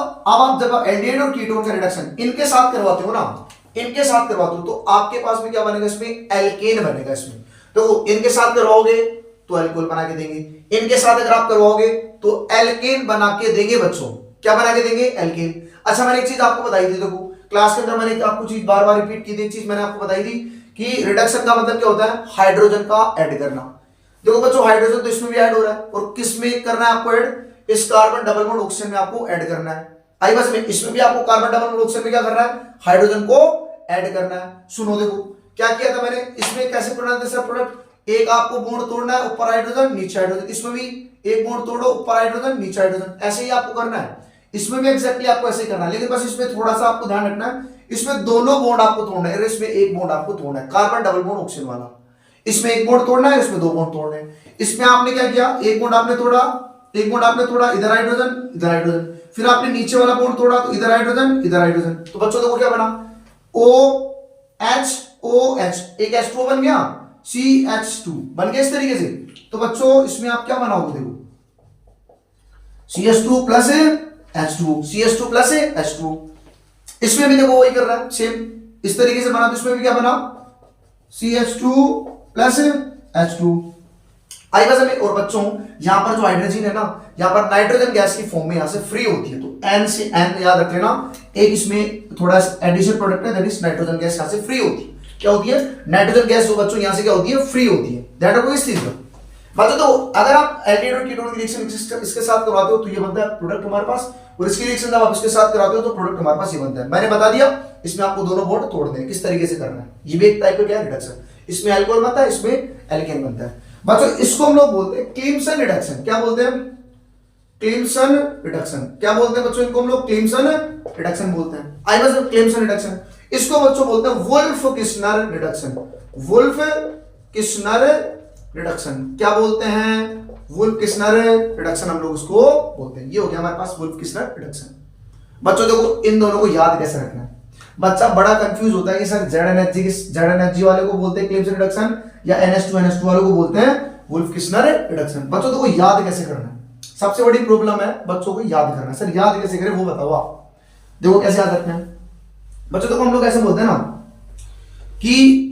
आप एल्डिहाइड और कीटोन का रिडक्शन इनके साथ करवाते हो ना, इनके साथ करवाते हो, तो आपके पास में क्या बनेगा? इसमें एल्केन बनेगा। इसमें तो इनके साथ करवाओगे तो अल्कोहल बना के देंगे, इनके साथ अगर आप करवाओगे तो एल्केन बना के देंगे बच्चों। क्या बना के देंगे? एल्केन। अच्छा मैंने एक चीज आपको बताई थी, देखो क्लास के अंदर मैंने आपको चीज बार बार रिपीट की थी। एक चीज मैंने आपको बताई थी कि रिडक्शन का मतलब क्या होता है? हाइड्रोजन का ऐड करना। देखो बच्चों हाइड्रोजन तो इसमें भी ऐड हो रहा है, और किस में करना है आपको ऐड? इस कार्बन डबल बॉन्ड ऑक्सीजन में आपको ऐड करना है। आई बस में, इसमें भी आपको कार्बन डबल बॉन्ड ऑक्सीजन में क्या करना है? हाइड्रोजन को ऐड करना है। सुनो देखो क्या किया था मैंने, इसमें कैसे प्रोडक्ट है? प्रोडक्ट एक आपको बॉन्ड तोड़ना है, ऊपर हाइड्रोजन नीचे हाइड्रोजन। इसमें भी एक बॉन्ड तोड़ो, ऊपर हाइड्रोजन नीचे हाइड्रोजन, ऐसे ही आपको करना है। इसमें भी एक्जैक्टली आपको ऐसे ही करना है, लेकिन बस इसमें थोड़ा सा आपको ध्यान रखना है, इसमें दोनों बॉन्ड आपको तोड़ना है, इसमें एक बॉन्ड आपको तोड़ना है, कार्बन डबल बॉन्ड ऑक्सीजन वाला। इसमें एक बॉन्ड तोड़ना है, इसमें 2 बॉन्ड तोड़ने हैं। इसमें आपने क्या किया? एक बॉन्ड आपने तोड़ा, एक बॉन्ड आपने तोड़ा, इधर हाइड्रोजन इधर हाइड्रोजन, फिर आपने नीचे वाला बॉन्ड तोड़ा तो इधर हाइड्रोजन इधर हाइड्रोजन। तो बच्चों देखो क्या बना? OH OH, एक H2O बन गया, CH2 बन गया इस तरीके से। तो बच्चों इसमें आप क्या बनाओगे, देखो CH2 plus H2, CH2 plus H2। इसमें भी देखो वही कर रहा है सेम इस तरीके से बना, तो इसमें भी क्या बना CH2 प्लस H2। आई बस हमें, और बच्चों यहां पर जो हाइड्रोजन है ना, यहां पर नाइट्रोजन गैस की फॉर्म में यहां से फ्री होती है, तो N से N याद रख लेना। एक इसमें थोड़ा एडिशनल प्रोडक्ट है, दैट इज नाइट्रोजन गैस यहां से फ्री होती है। क्या होती है, नाइट्रोजन गैस जो बच्चों यहां से क्या होती है, फ्री होती है। दैट रखो इस चीज का। बच्चों तो अगर आप एल्डिहाइड और कीटोन की रिएक्शन इसके साथ करवाते हो तो ये बनता है प्रोडक्ट हमारे पास, और इसकी रिएक्शन जब आप इसके साथ कराते हो तो प्रोडक्ट हमारे पास ये बनता है। मैंने बता दिया इसमें आपको दोनों बॉन्ड तोड़ने हैं, किस तरीके से करना है। ये भी एक टाइप का क्या है, रिडक्शन। इसमें अल्कोहल बनता है, इसमें एल्केन बनता है। बच्चों इसको हम लोग बोलते हैं क्लिम्सन रिडक्शन। क्या बोलते हैं, क्लिम्सन रिडक्शन। क्या बोलते हैं बच्चों, इनको हम लोग क्लिम्सन रिडक्शन बोलते हैं। आई बस क्लिम्सन रिडक्शन। इसको बच्चों बोलते हैं Wolff Kishner reduction. Wolff Kishner reduction क्या बोलते हैं, वुल्फ किस्नर रिडक्शन हम लोग उसको बोलते हैं। ये हो गया हमारे पास वुल्फ किस्नर रिडक्शन। बच्चों देखो इन दोनों को याद कैसे रखना है। बच्चा बड़ा कंफ्यूज होता है कि सर ZNHG वाले को बोलते हैं क्लिम्सन रिडक्शन या NH2NH2 वाले को बोलते हैं वुल्फ किस्नर रिडक्शन। बच्चों देखो याद कैसे करना है, सबसे बड़ी प्रॉब्लम है बच्चों को याद करना। सर याद कैसे करें वो बताओ आप। देखो कैसे याद रखना है बच्चों, देखो हम लोग ऐसे बोलते हैं ना कि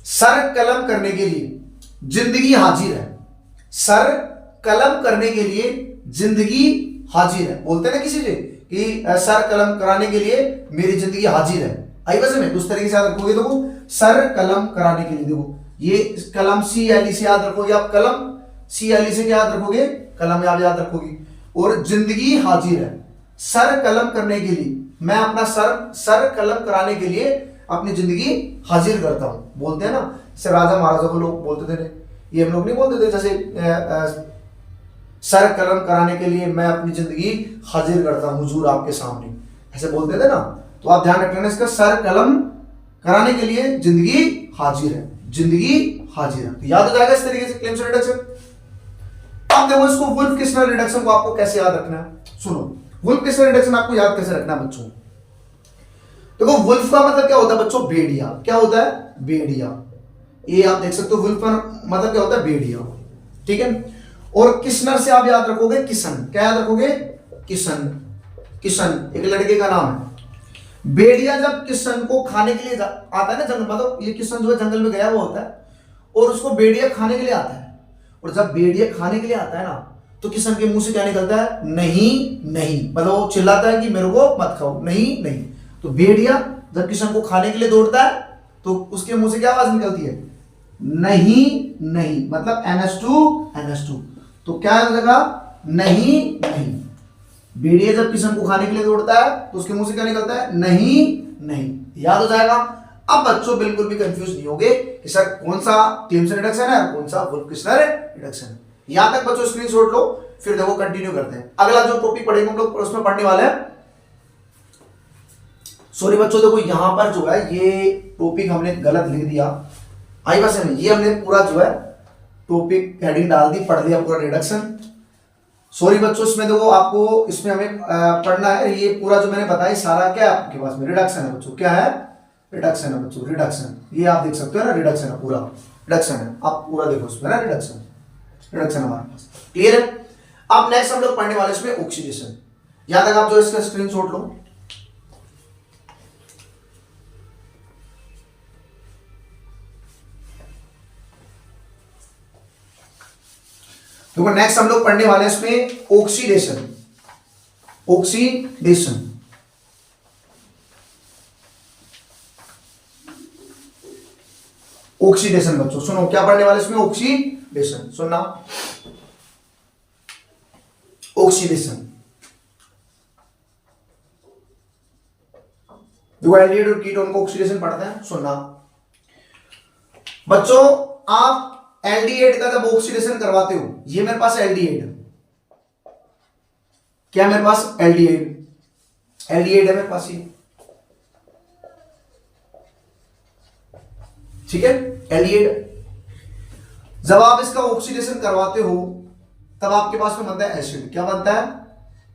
सर कलम करने के लिए जिंदगी हाजिर है। सर कलम करने के लिए जिंदगी हाजिर है, बोलते हैं ना किसी से कि सर कलम कराने के लिए मेरी जिंदगी हाजिर है। आई बस में उस तरीके से याद रखोगे। देखो सर कलम कराने के लिए, देखो ये कलम CLE से याद रखोगे आप, कलम CLE से क्या याद रखोगे, कलम आप याद रखोगे। और जिंदगी हाजिर है, सर कलम करने के लिए मैं अपना सर कलम कराने के लिए अपनी जिंदगी हाजिर करता हूं, बोलते हैं ना। जैसे राजा महाराजा को लोग बोलते थे, ये हम लोग नहीं बोलते थे जैसे सर कलम कराने के लिए मैं अपनी जिंदगी हाजिर करता हूं हुजूर आपके सामने, ऐसे बोलते थे ना। तो आप ध्यान रखना इसका, सर कलम कराने के लिए जिंदगी हाजिर है, जिंदगी हाजिर है। तो याद हो जाएगा इस तरीके से क्लिम्सन रिडक्शन। अब देखो इसको वुल्फ किस्नर रिडक्शन को आपको कैसे याद रखना है। सुनो वुल्फ किस्नर रिडक्शन आपको याद कैसे रखना है बच्चों। देखो वुल्फ का मतलब क्या होता है बच्चों, भेड़िया। क्या होता है, भेड़िया। ये आप देख सकते हो वुल्फ का मतलब क्या होता है, भेड़िया। ठीक है। और किस्नर से आप याद रखोगे किसन। क्या याद रखोगे, किसन। किसन एक लड़के का नाम है। भेड़िया जब किसन को खाने के लिए आता है ना जंगल, मतलब ये किसन जो है जंगल में गया हुआ होता है और उसको भेड़िया खाने के लिए आता है। और जब भेड़िया खाने के लिए आता है ना तो किसन के मुंह से क्या निकलता है, नहीं नहीं, मतलब वो चिल्लाता है कि मेरे को मत खाओ, नहीं नहीं। तो भेड़िया जब किसन को खाने के लिए दौड़ता है तो उसके मुंह से क्या आवाज निकलती है, नहीं नहीं, मतलब NH2 तो क्या लगा, नहीं नहीं। भेड़िया जब किसन को खाने के लिए दौड़ता है तो उसके मुंह से क्या निकलता है, नहीं नहीं। याद हो जाएगा। अब बच्चों बिल्कुल भी कंफ्यूज नहीं होगे कि सर कौन सा क्लिम्सन रिडक्शन है और कौन सा वुल्फ किस्नर रिडक्शन है। यहां तक बच्चों स्क्रीनशॉट लो, फिर देखो कंटिन्यू करते हैं। अगला जो टॉपिक पढ़ेंगे हम लोग उसमें पढ़ने वाले हैं। सॉरी बच्चों देखो यहां पर जो है ये टॉपिक हमने गलत लिख दिया। आई बस ये हमने पूरा जो है टॉपिक हेडिंग डाल दी, पढ़ लिया पूरा रिडक्शन। सॉरी बच्चों इसमें देखो आपको इसमें हमें पढ़ना है ये पूरा जो मैंने बताया सारा क्या है आपके पास में, रिडक्शन है बच्चों। क्या है, रिडक्शन है बच्चों, रिडक्शन। ये आप देख सकते हो ना, रिडक्शन है, पूरा रिडक्शन है। आप पूरा देखो इसमें ना, रिडक्शन रिडक्शन हमारे पास क्लियर है। अब नेक्स्ट हम लोग पढ़ने वाले इसमें ऑक्सीडेशन। यहां तक आप जो इसका स्क्रीनशॉट लो। देखो नेक्स्ट हम लोग पढ़ने वाले हैं इसमें ऑक्सीडेशन। ऑक्सीडेशन ऑक्सीडेशन बच्चों सुनो क्या पढ़ने वाले इसमें, ऑक्सीडेशन। सुनना, ऑक्सीडेशन जो एल्डिहाइड और कीटोन को ऑक्सीडेशन पढ़ते हैं। सुनना बच्चों, आप एल्डिहाइड का जब ऑक्सीडेशन करवाते हो, ये मेरे पास एल्डिहाइड, क्या मेरे पास एल्डिहाइड, एल्डिहाइड है मेरे पास ये, ठीक है, एल्डिहाइड। जब आप इसका ऑक्सीडेशन करवाते हो तब आपके पास में बनता है एसिड। क्या बनता है,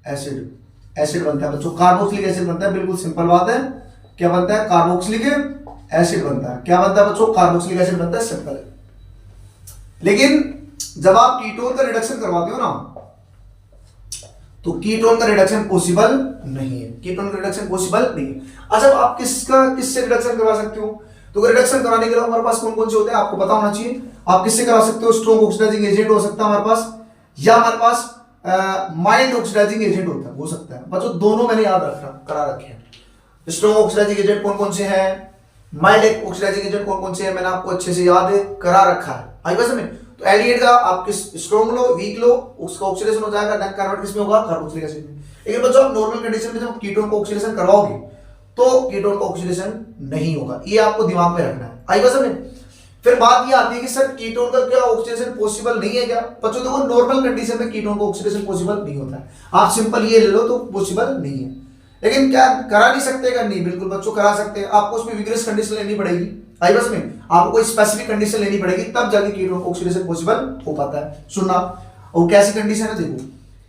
एसिड। एसिड बनता है बच्चों, कार्बोक्सिलिक एसिड बनता है। बिल्कुल सिंपल बात है, क्या बनता है, कार्बोक्सिलिक एसिड बनता है। क्या बनता है बच्चों? कार्बोक्सिलिक एसिड बनता है, सिंपल है। लेकिन जब आप कीटोन का रिडक्शन करवाते हो ना, तो कीटोन का रिडक्शन पॉसिबल नहीं है, कीटोन का रिडक्शन पॉसिबल नहीं है। अच्छा, आप किससे रिडक्शन करवा सकते हो? तो रिडक्शन कराने के लिए हमारे पास कौन कौन से होते हैं आपको पता होना चाहिए। आप किससे करा सकते हो? स्ट्रॉन्ग ऑक्सीडाइजिंग एजेंट हो सकता है हमारे पास, या हमारे पास माइल्ड ऑक्सीडाइजिंग एजेंट होता है, हो सकता है। बच्चों दोनों मैंने याद करा रखे हैं। स्ट्रॉन्ग ऑक्सीडाइजिंग एजेंट कौन कौन से हैं, माइल्ड ऑक्सीडाइजिंग एजेंट कौन कौन से हैं, मैंने आपको अच्छे से याद करा रखा है। आई बस में तो एल्डिहाइड का आप किस स्ट्रॉन्ग लो, वीक लो, उसका ऑक्सीडेशन हो जाएगा, देन कन्वर्ट किसमें होगा? कार्बोक्सिलिक एसिड में। लेकिन बच्चों आप नॉर्मल कंडीशन में जब कीटोन को ऑक्सीडेशन करवाओगे तो कीटोन का ऑक्सीडेशन नहीं होगा, ये आपको दिमाग में रखना है। आई बस में फिर बात ये आती है कि सर कीटोन का क्या ऑक्सीडेशन पॉसिबल नहीं है क्या? बच्चों देखो नॉर्मल कंडीशन में कीटोन का ऑक्सीडेशन पॉसिबल नहीं होता है। आप सिंपल ये ले लो तो पॉसिबल नहीं है। लेकिन क्या करा नहीं सकते क्या? नहीं, बिल्कुल बच्चों करा सकते हैं। आपको उसमें विग्रेस कंडीशन लेनी पड़ेगी। आई बस में आपको कोई स्पेसिफिक कंडीशन लेनी पड़ेगी, तब जाके कीटोन का ऑक्सीडेशन पॉसिबल हो पाता है। सुनना, और कैसी कंडीशन है देखो,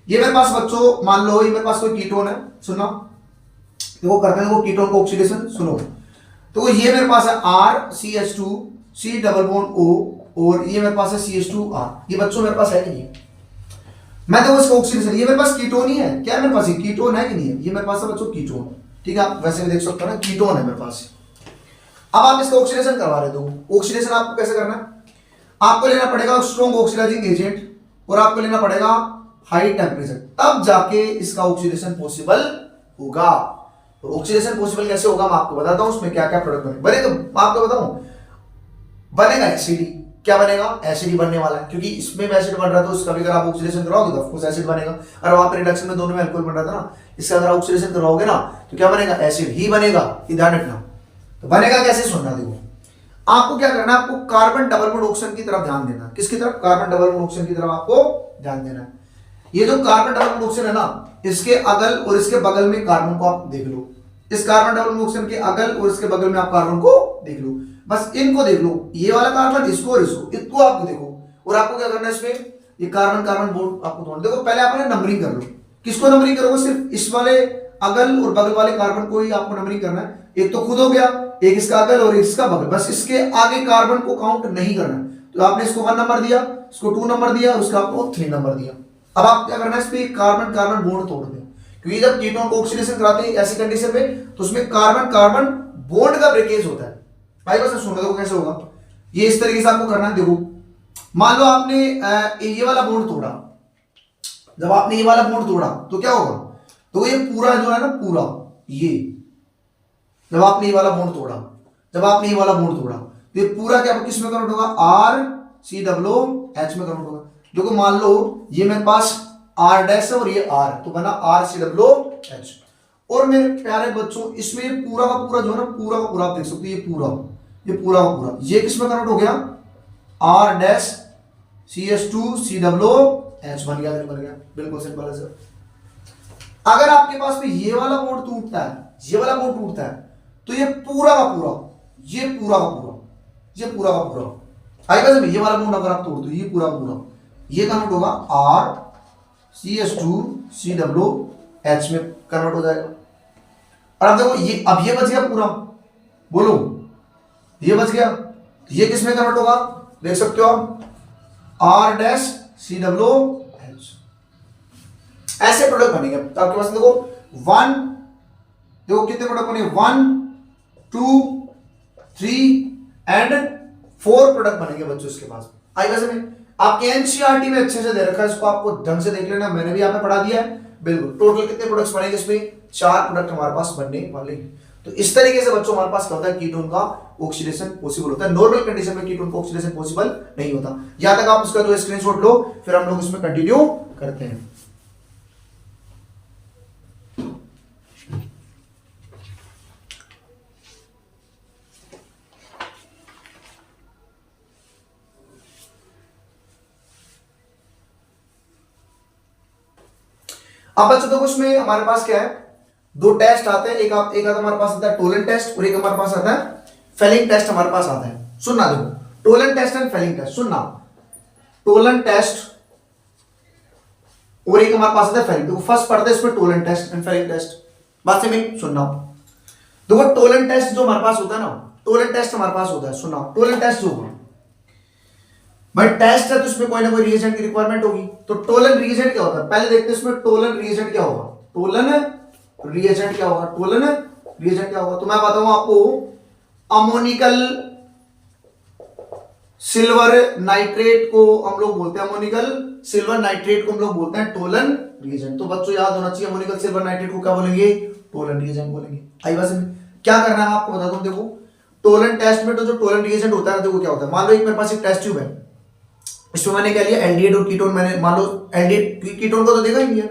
ये मेरे पास बच्चों मान लो ये मेरे पास कोई कीटोन है, सुनना देखो करते हैं, देखो कीटोन का ऑक्सीडेशन सुनो। तो ये मेरे पास है RCH2 C double bond O, और ये मेरे पास है CH2R। ये बच्चों मेरे पास है कि नहीं है? मैं देखो इसका ऑक्सीडेशन, ये मेरे पास कीटोन ही है। क्या है मेरे पास? ये कीटोन है कि नहीं है? ये मेरे पास है बच्चों कीटोन, ठीक है। आप वैसे भी देख सकते हो ना, कीटोन है मेरे पास। अब आप इसका ऑक्सीडेशन करवा रहे हो। ऑक्सीडेशन आपको कैसे करना है? आपको लेना पड़ेगा स्ट्रॉन्ग ऑक्सीडाइजिंग एजेंट, और आपको लेना पड़ेगा हाई टेम्परेचर, तब जाके इसका ऑक्सीडेशन पॉसिबल होगा। और ऑक्सीडेशन पॉसिबल कैसे होगा मैं आपको बताता हूं, उसमें क्या क्या प्रोडक्ट बनेगा मैं आपको बताऊं। बनेगा एसिड। क्या बनेगा? एसिड ही बनने वाला है, क्योंकि इसमें एसिड बन रहा है तो उसका भी अगर आप ऑक्सीडेशन कराओगे तो ऑफकोर्स एसिड बनेगा। और वहां पर रिडक्शन में दोनों में अल्कोहल बन रहा था ना, इसका अगर ऑक्सीडेशन कराओगे ना तो क्या बनेगा? एसिड ही बनेगा। ध्यान रखना। तो बनेगा कैसे? सुनना देखो, आपको क्या करना है, आपको कार्बन डबल बॉन्ड ऑक्सीजन की तरफ ध्यान देना। किसकी तरफ? कार्बन डबल बॉन्ड ऑक्सीजन की तरफ आपको ध्यान देना है। ये जो कार्बन डबल बॉन्ड ऑक्सीजन है ना, इसके अगल और इसके बगल में कार्बन को आप देख लो। इस कार्बन डबल बॉन्ड ऑक्सीजन के अगल और इसके बगल में आप कार्बन को देख लो, बस इनको देख लो। ये वाला कार्बन, इसको और इसको आपको देखो। और आपको क्या करना है इसमें, ये कार्बन कार्बन बॉन्ड आपको तोड़ना। देखो पहले आपने नंबरिंग कर लो। किसको नंबरिंग करोगे? सिर्फ इस वाले अगल और बगल वाले कार्बन को ही आपको नंबरिंग करना है। एक तो खुद हो गया, एक इसका अगल और इसका बगल, बस इसके आगे कार्बन को काउंट नहीं करना। तो आपने इसको 1 नंबर दिया, इसको 2 नंबर दिया, उसका आपको 3 नंबर दिया। अब आप क्या करना है, इस पे कार्बन कार्बन बॉन्ड तोड़ दें, क्योंकि जब कीटोन को ऑक्सीडेशन कराते हैं ऐसी कंडीशन में तो उसमें कार्बन कार्बन बॉन्ड का ब्रेकेज होता है। भाई बस सुनो, देखो कैसे होगा। ये इस तरीके से आपको करना है। देखो मान लो आपने ये वाला बॉन्ड तोड़ा, जब आपने ये वाला बॉन्ड तोड़ा तो क्या होगा? तो ये पूरा जो है ना, पूरा ये जब आपने ये वाला बॉन्ड तोड़ा, जब आपने ये वाला बॉन्ड तोड़ा तो ये पूरा क्या किस में कन्वर्ट होगा? RCOOH में कन्वर्ट होगा। देखो मान लो ये मेरे पास R डैश है और ये R, तो बना RCOOH। और मेरे प्यारे बच्चों इसमें ये पूरा का पूरा जो है ना, पूरा का पूरा आप देख सकते हो, ये पूरा का पूरा ये किस में कन्वर्ट हो गया? R डैश CH2COOH बन गया। बिल्कुल सिंपल है सर। अगर आपके पास में ये वाला बॉन्ड टूटता है, ये वाला बॉन्ड टूटता है, तो ये पूरा का पूरा, ये पूरा का पूरा, ये पूरा का पूरा आएगा जब ये वाला बॉन्ड अगर आप तोड़ दो, ये पूरा का पूरा ये कन्वर्ट होगा RCH2COOH में कन्वर्ट हो जाएगा। और अब देखो ये, अब ये बच गया पूरा, बोलो ये बच गया, ये किस में कन्वर्ट होगा? देख सकते हो आप, R-COOH। ऐसे प्रोडक्ट बनेंगे तो आपके पास देखो देखो कितने प्रोडक्ट बनेंगे? 1 2 3 एंड 4 प्रोडक्ट बनेंगे बच्चों इसके पास। आई वैसे में आपके एनसीईआरटी में अच्छे से दे रखा है, इसको आपको ढंग से देख लेना, मैंने भी यहाँ पे पढ़ा दिया है। बिल्कुल टोटल कितने प्रोडक्ट्स बनेंगे इसमें? 4 प्रोडक्ट हमारे पास बनने वाले हैं। तो इस तरीके से बच्चों हमारे पास क्या होता है, कीटोन का ऑक्सीडेशन पॉसिबल होता है। नॉर्मल कंडीशन में कीटोन का ऑक्सीडेशन पॉसिबल नहीं होता। यहां तक आप उसका जो स्क्रीनशॉट लो, फिर हम लोग इसमें कंटिन्यू करते हैं। अब बच्चों देखो इसमें हमारे पास क्या है, 2 टेस्ट आते हैं। एक आता हमारे पास आता है टोलन टेस्ट, और एक हमारे पास आता है फेलिंग टेस्ट हमारे पास आता है। सुनना देखो, Tollens test and Fehling test. सुनना, टोलन टेस्ट और एक हमारे पास आता है फेलिंग। देखो फर्स्ट पढ़ते हैं इसमें Tollens test and Fehling test. बात से में सुनना देखो, टोलन टेस्ट जो हमारे पास होता है ना, टोलन टेस्ट हमारे पास होता है, सुना टोलन टेस्ट जो होगा भाई, टेस्ट है तो उसमें कोई ना कोई रिएजेंट की रिक्वायरमेंट होगी। तो टोलन रिएजेंट क्या होता है, पहले देखते हैं इसमें टोलन रिएजेंट क्या होगा। टोलन रिएजेंट क्या होगा, टोलन रिएजेंट क्या होगा, तो मैं बताऊं आपको, अमोनिकल सिल्वर नाइट्रेट को हम लोग बोलते हैं, अमोनिकल सिल्वर नाइट्रेट को हम लोग बोलते हैं टोलन रिएजेंट। तो बच्चों याद होना चाहिए, अमोनिकल सिल्वर नाइट्रेट को क्या बोलेंगे, टोलन रिएजेंट बोलेंगे। आई बात समझ, क्या करना है आपको बता दूं, देखो टोलन टेस्ट में तो जो टोलन रिएजेंट होता है, देखो क्या होता है, मान लो एक मेरे पास एक टेस्ट ट्यूब है, इसमें मैंने क्या लिया, एल्डिहाइड और कीटोन, मैंने मान लो एल्डिहाइड कीटोन को तो देखा ही नहीं है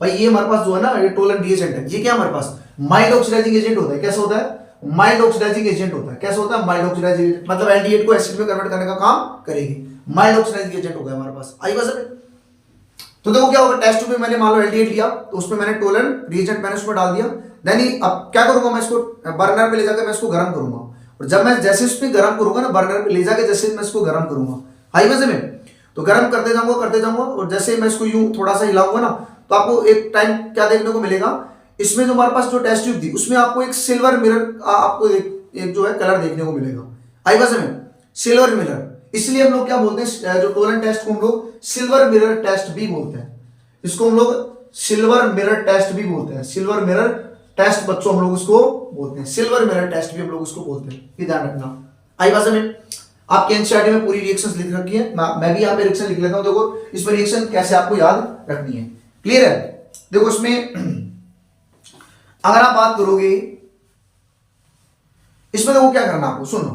भाई, ये हमारे पास जो है ना ये टोलन रिएजेंट है, ये क्या हमारे पास माइल्ड ऑक्सीडाइजिंग एजेंट होता है। कैसा होता है, माइल्ड ऑक्सीडाइजिंग एजेंट होता है। कैसा होता है, माइल्ड ऑक्सीडाइजिंग एजेंट, मतलब एल्डिहाइड को एसिड में कन्वर्ट करने का काम करेगी, माइल्ड ऑक्सीडाइजिंग एजेंट होगा हमारे पास। आई बात समझ, तो देखो क्या होगा, टेस्ट ट्यूब में मैंने मान लो एल्डिहाइड लिया, तो उसमें मैंने टोलन रिएजेंट मैंने उसमें डाल दिया, देन अब क्या करूंगा, मैं इसको बर्नर पे ले जाकर मैं इसको गर्म करूंगा, और जब मैं जैसे उसमें गर्म करूंगा ना, बर्नर पे ले जाकर जैसे मैं इसको गर्म करूंगा, आई बात समझ, तो गर्म करते जाऊंगा, और जैसे मैं इसको यूं थोड़ा सा हिलाऊंगा ना, तो आपको एक टाइम क्या देखने को मिलेगा, इसमें जो हमारे पास जो टेस्ट ट्यूब थी उसमें आपको एक सिल्वर मिरर, आपको एक जो है कलर देखने को मिलेगा। आई बात समझ, सिल्वर मिरर, इसलिए हम लोग क्या बोलते हैं, जो टोलन टेस्ट को हम लोग सिल्वर मिरर टेस्ट भी बोलते हैं, इसको हम लोग सिल्वर मिरर टेस्ट भी बोलते हैं, सिल्वर मिरर टेस्ट बच्चों हम लोग उसको बोलते हैं, सिल्वर मिरर टेस्ट भी हम लोग उसको बोलते हैं, ये ध्यान रखना। आई बात समझ, आपके एनसीईआरटी में पूरी रिएक्शंस लिख रखी है, मैं भी यहाँ पे रिएक्शन लिख लेता हूँ, देखो इसमें रिएक्शन कैसे आपको याद रखनी है, क्लियर है। देखो इसमें अगर आप बात करोगे, इसमें देखो क्या करना आपको, सुनो,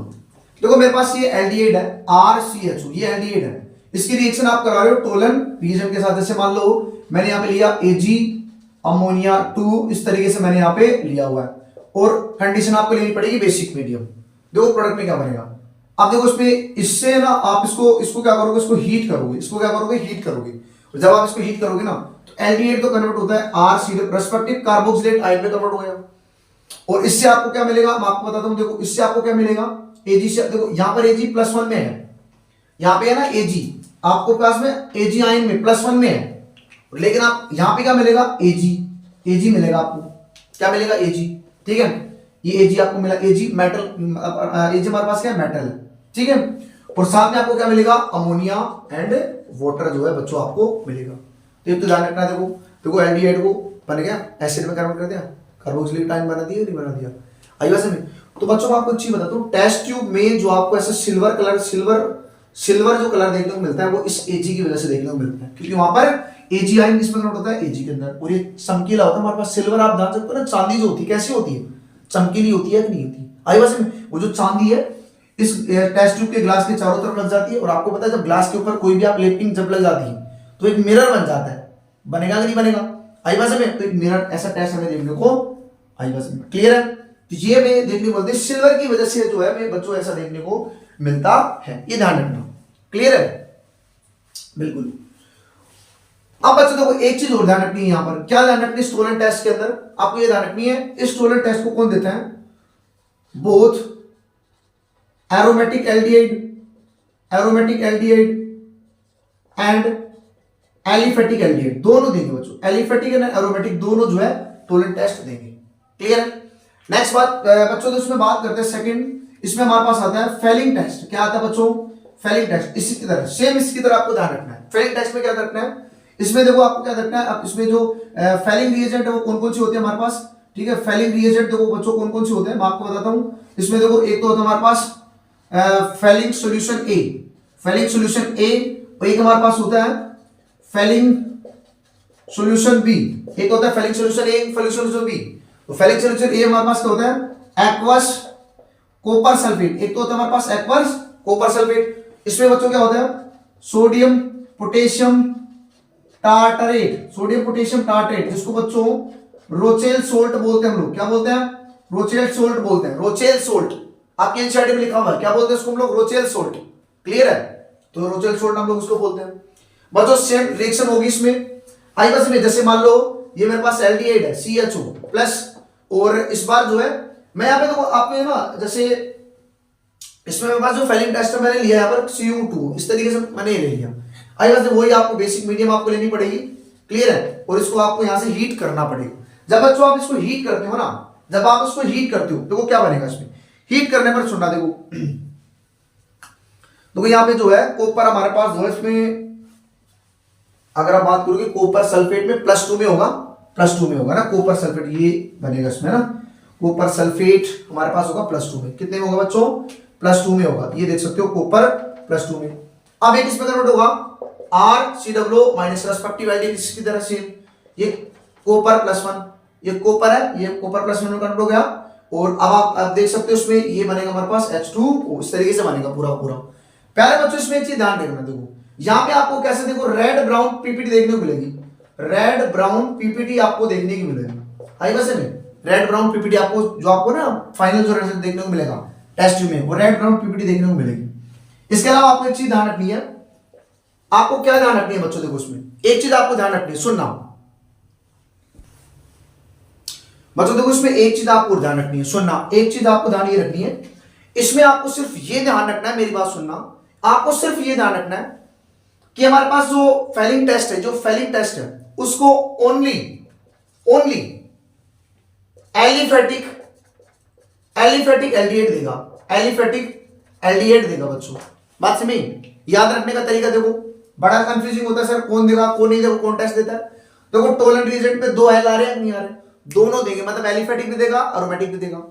देखो मेरे पास ये एल्डिहाइड है RCHO, ये एल्डिहाइड है, इसकी रिएक्शन आप करा रहे हो टोलन रिएजेंट के साथ। जैसे मान लो मैंने यहाँ पे लिया Ag अमोनिया 2, इस तरीके से मैंने यहाँ पे लिया हुआ है, और कंडीशन आपको लेनी पड़ेगी बेसिक मीडियम। देखो प्रोडक्ट में क्या बनेगा, अब देखो इसमें इससे ना आप इसको क्या करोगे, इसको हीट करोगे, इसको क्या करोगे, हीट करोगे, और जब आप इसको हीट करोगे ना, तो एल्डिहाइड तो कन्वर्ट होता है RC रेस्पेक्टिव कार्बोक्सिलेट आयन में कन्वर्ट हो जाएगा, और इससे आपको क्या मिलेगा, मैं आपको बताता हूं, देखो इससे आपको क्या मिलेगा, Ag से, देखो यहाँ पर Ag +1 में है, यहाँ पे है ना Ag, आपको पास में Ag आयन में +1 में है, लेकिन आप यहाँ पे क्या मिलेगा, Ag मिलेगा आपको, क्या मिलेगा, Ag, ठीक है, ये Ag आपको मिला, Ag मेटल, Ag हमारे पास क्या है, मेटल है, ठीक है, और साथ में आपको क्या मिलेगा, अमोनिया एंड वाटर जो है बच्चों आपको मिलेगा। तो ये तो ध्यान रखना, देखो एल्डिहाइड को बन गया, एसिड में कन्वर्ट कर दिया, कार्बोक्सिलिक आयन बना दिया, नहीं बना दिया, आई बात समझ। तो बच्चों को आपको एक चीज बताता हूँ, टेस्ट ट्यूब में जो आपको ऐसा सिल्वर कलर, सिल्वर जो कलर देखने को मिलता है, वो इस Ag की वजह से देखने को मिलता है, क्योंकि वहां पर Ag आयन किसमें कन्वर्ट होता है, Ag के अंदर, और ये चमकीला होता है हमारे पास। सिल्वर आप जान सकते हो ना, चांदी जो होती है कैसी होती है, चमकीली होती है कि नहीं होती, आई बात समझ। वो जो चांदी है इस टेस्ट ट्यूब के ग्लास के चारों तरफ लग जाती है, और आपको पता है जब ग्लास के ऊपर कोई भी आप लेपिंग जब लग जाती है तो एक मिरर बन जाता है, बनेगा कि नहीं बनेगा, आई बात समझ। तो एक मिरर ऐसा टेस्ट हमें देखने को, आई बात समझ, क्लियर है। तो ये हमें देखने को बोलते हैं, सिल्वर की वजह से जो है हमें बच्चों ऐसा देखने को मिलता है, ये ध्यान रखना, क्लियर है, बिल्कुल। अब बच्चों देखो एक चीज और ध्यान रखनी है, यहां पर क्या ध्यान रखनी है, स्टोलन टेस्ट के अंदर आपको ये ध्यान रखनी है, इस स्टोलन टेस्ट को कौन देता है, both aromatic aldehyde and aliphatic aldehyde, दोनों देंगे बच्चों, एलिफेटिक एंड एरोमेटिक दोनों जो है टोलन टेस्ट देंगे, क्लियर है। नेक्स्ट बात बच्चों, तो इसमें बात करते हैं सेकंड, इसमें हमारे पास आता है फेलिंग टेस्ट। क्या आता है बच्चों, फेलिंग टेस्ट, इसी की तरह सेम, इसकी तरह आपको ध्यान रखना है। फेलिंग टेस्ट में क्या रखना है, इसमें देखो आपको क्या रखना है, अब इसमें जो फेलिंग रिएजेंट है वो कौन कौन सी होती है हमारे पास, ठीक है, फेलिंग रिएजेंट देखो बच्चों कौन कौन से होते हैं, मैं आपको बताता हूं। इसमें देखो एक तो होता है हमारे पास फेलिंग सॉल्यूशन ए, फेलिंग सॉल्यूशन ए, और एक हमारे पास होता है फेलिंग सॉल्यूशन बी, एक होता है फेलिंग सॉल्यूशन ए, फेलिंग सॉल्यूशन बी। तो फेलिंग सॉल्यूशन ए हमारे पास क्या होता है, एक्वस कॉपर सल्फेट, एक तो होता है हमारे पास एक्वस कॉपर सल्फेट। इसमें बच्चों क्या होता है, sodium potassium tartrate, sodium potassium tartrate, जिसको बच्चों रोचेल सोल्ट बोलते हैं हम लोग, क्या बोलते हैं, रोचेल सोल्ट बोलते हैं, रोचेल सोल्ट, आपके एनसीईआरटी में लिखा हुआ है, क्या बोलते हैं उसको हम लोग, रोचेल सोल्ट, क्लियर है। तो रोचेल सोल्ट हम लोग उसको बोलते हैं बच्चों। सेम रिएक्शन होगी इसमें, आई बस में, जैसे मान लो ये मेरे पास एल्डिहाइड है CHO प्लस, और इस बार जो है मैं यहाँ पे देखो आपको ना, जैसे इसमें मेरे पास जो फेलिंग टेस्ट मैंने लिया यहाँ पर Cu2, इस तरीके से मैंने ले लिया, आई बस वही आपको बेसिक मीडियम आपको लेनी पड़ेगी, क्लियर है, और इसको आपको यहाँ से हीट करना पड़ेगा। जब बच्चों आप इसको हीट करते हो ना, जब आप इसको हीट करते हो तो वो क्या बनेगा, इसमें हीट करने पर सुनना देखो यहाँ पे जो है कॉपर हमारे पास जो है इसमें अगर आप बात करोगे कॉपर सल्फेट में +2 में होगा, +2 में होगा ना कॉपर सल्फेट, ये बनेगा इसमें ना कॉपर सल्फेट हमारे पास होगा +2 में। कितने में होगा बच्चों? +2 में होगा, ये देख सकते हो कॉपर +2 में। अब एक इसमें कन्वर्ट होगा RCOO माइनस रेस्पेक्टिव एल्डिहाइड इसकी तरह से, ये कॉपर +1, ये कॉपर है, ये कॉपर +1 में कन्वर्ट हो गया। और अब आप देख सकते हो इसमें ये बनेगा हमारे पास H2O, इस तरीके से बनेगा पूरा पूरा। पहले बच्चों इसमें एक चीज ध्यान रखना, देखो यहां पे आपको कैसे देखो रेड ब्राउन पीपीटी देखने को मिलेगी, रेड ब्राउन पीपीटी आपको देखने की मिलेगी। आई वैसे में रेड ब्राउन पीपीटी आपको जो आपको ना फाइनल जो रिजल्ट देखने को मिलेगा टेस्ट में, वो रेड ब्राउन पीपीटी देखने को मिलेगी। इसके अलावा आपको एक चीज ध्यान रखनी है, आपको क्या ध्यान रखनी है बच्चों? देखो उसमें एक चीज आपको ध्यान रखनी है, सुनना बच्चों, देखो इसमें एक चीज आपको ध्यान रखनी है, सुनना, एक चीज आपको ध्यान ये रखनी है, इसमें आपको सिर्फ ये ध्यान रखना है, मेरी बात सुनना, आपको सिर्फ ये ध्यान रखना है कि हमारे पास जो फेलिंग टेस्ट है, जो फेलिंग टेस्ट है उसको ओनली एलिफेटिक एल्डिहाइड देगा, एलिफेटिक एल्डिहाइड देगा बच्चों। बात समझ? याद रखने का तरीका देखो, बड़ा कंफ्यूजिंग होता है सर, कौन देगा कौन नहीं देगा, कौन टेस्ट देता है। देखो टोलन रिएजेंट पे 2 एल आ रहे हैं नहीं आ रहे, दोनों देंगे, मतलब एलिफेटिक भी देगा एरोमेटिक भी देगा।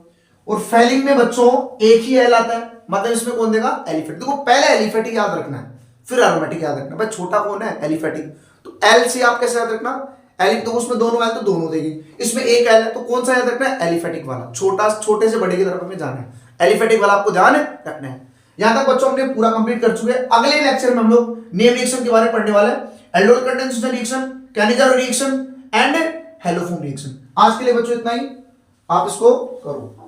और फेलिंग में बच्चों एक ही एल आता है, मतलब इसमें कौन देगा? एलिफेटिक। देखो पहले एलिफेटिक याद रखना है, फिर एरोमेटिक याद रखना। भाई छोटा कौन है? एलिफेटिक। तो एल से आप कैसे याद रखना? एल, तो उसमें दोनों एल तो दोनों देगी, इसमें एक एल है तो कौन सा याद रखना है? एलिफेटिक वाला। छोटे से बड़े की तरफ हमें जाना है, एलिफेटिक वाला आपको ध्यान रखना है। यहां तक बच्चों हमने पूरा कंप्लीट कर चुके हैं। अगले लेक्चर में हम लोग नेम रिएक्शन के बारे में पढ़ने वाले हैं, aldol condensation reaction, Cannizzaro reaction and haloform reaction. आज के लिए बच्चों इतना ही, आप इसको करो।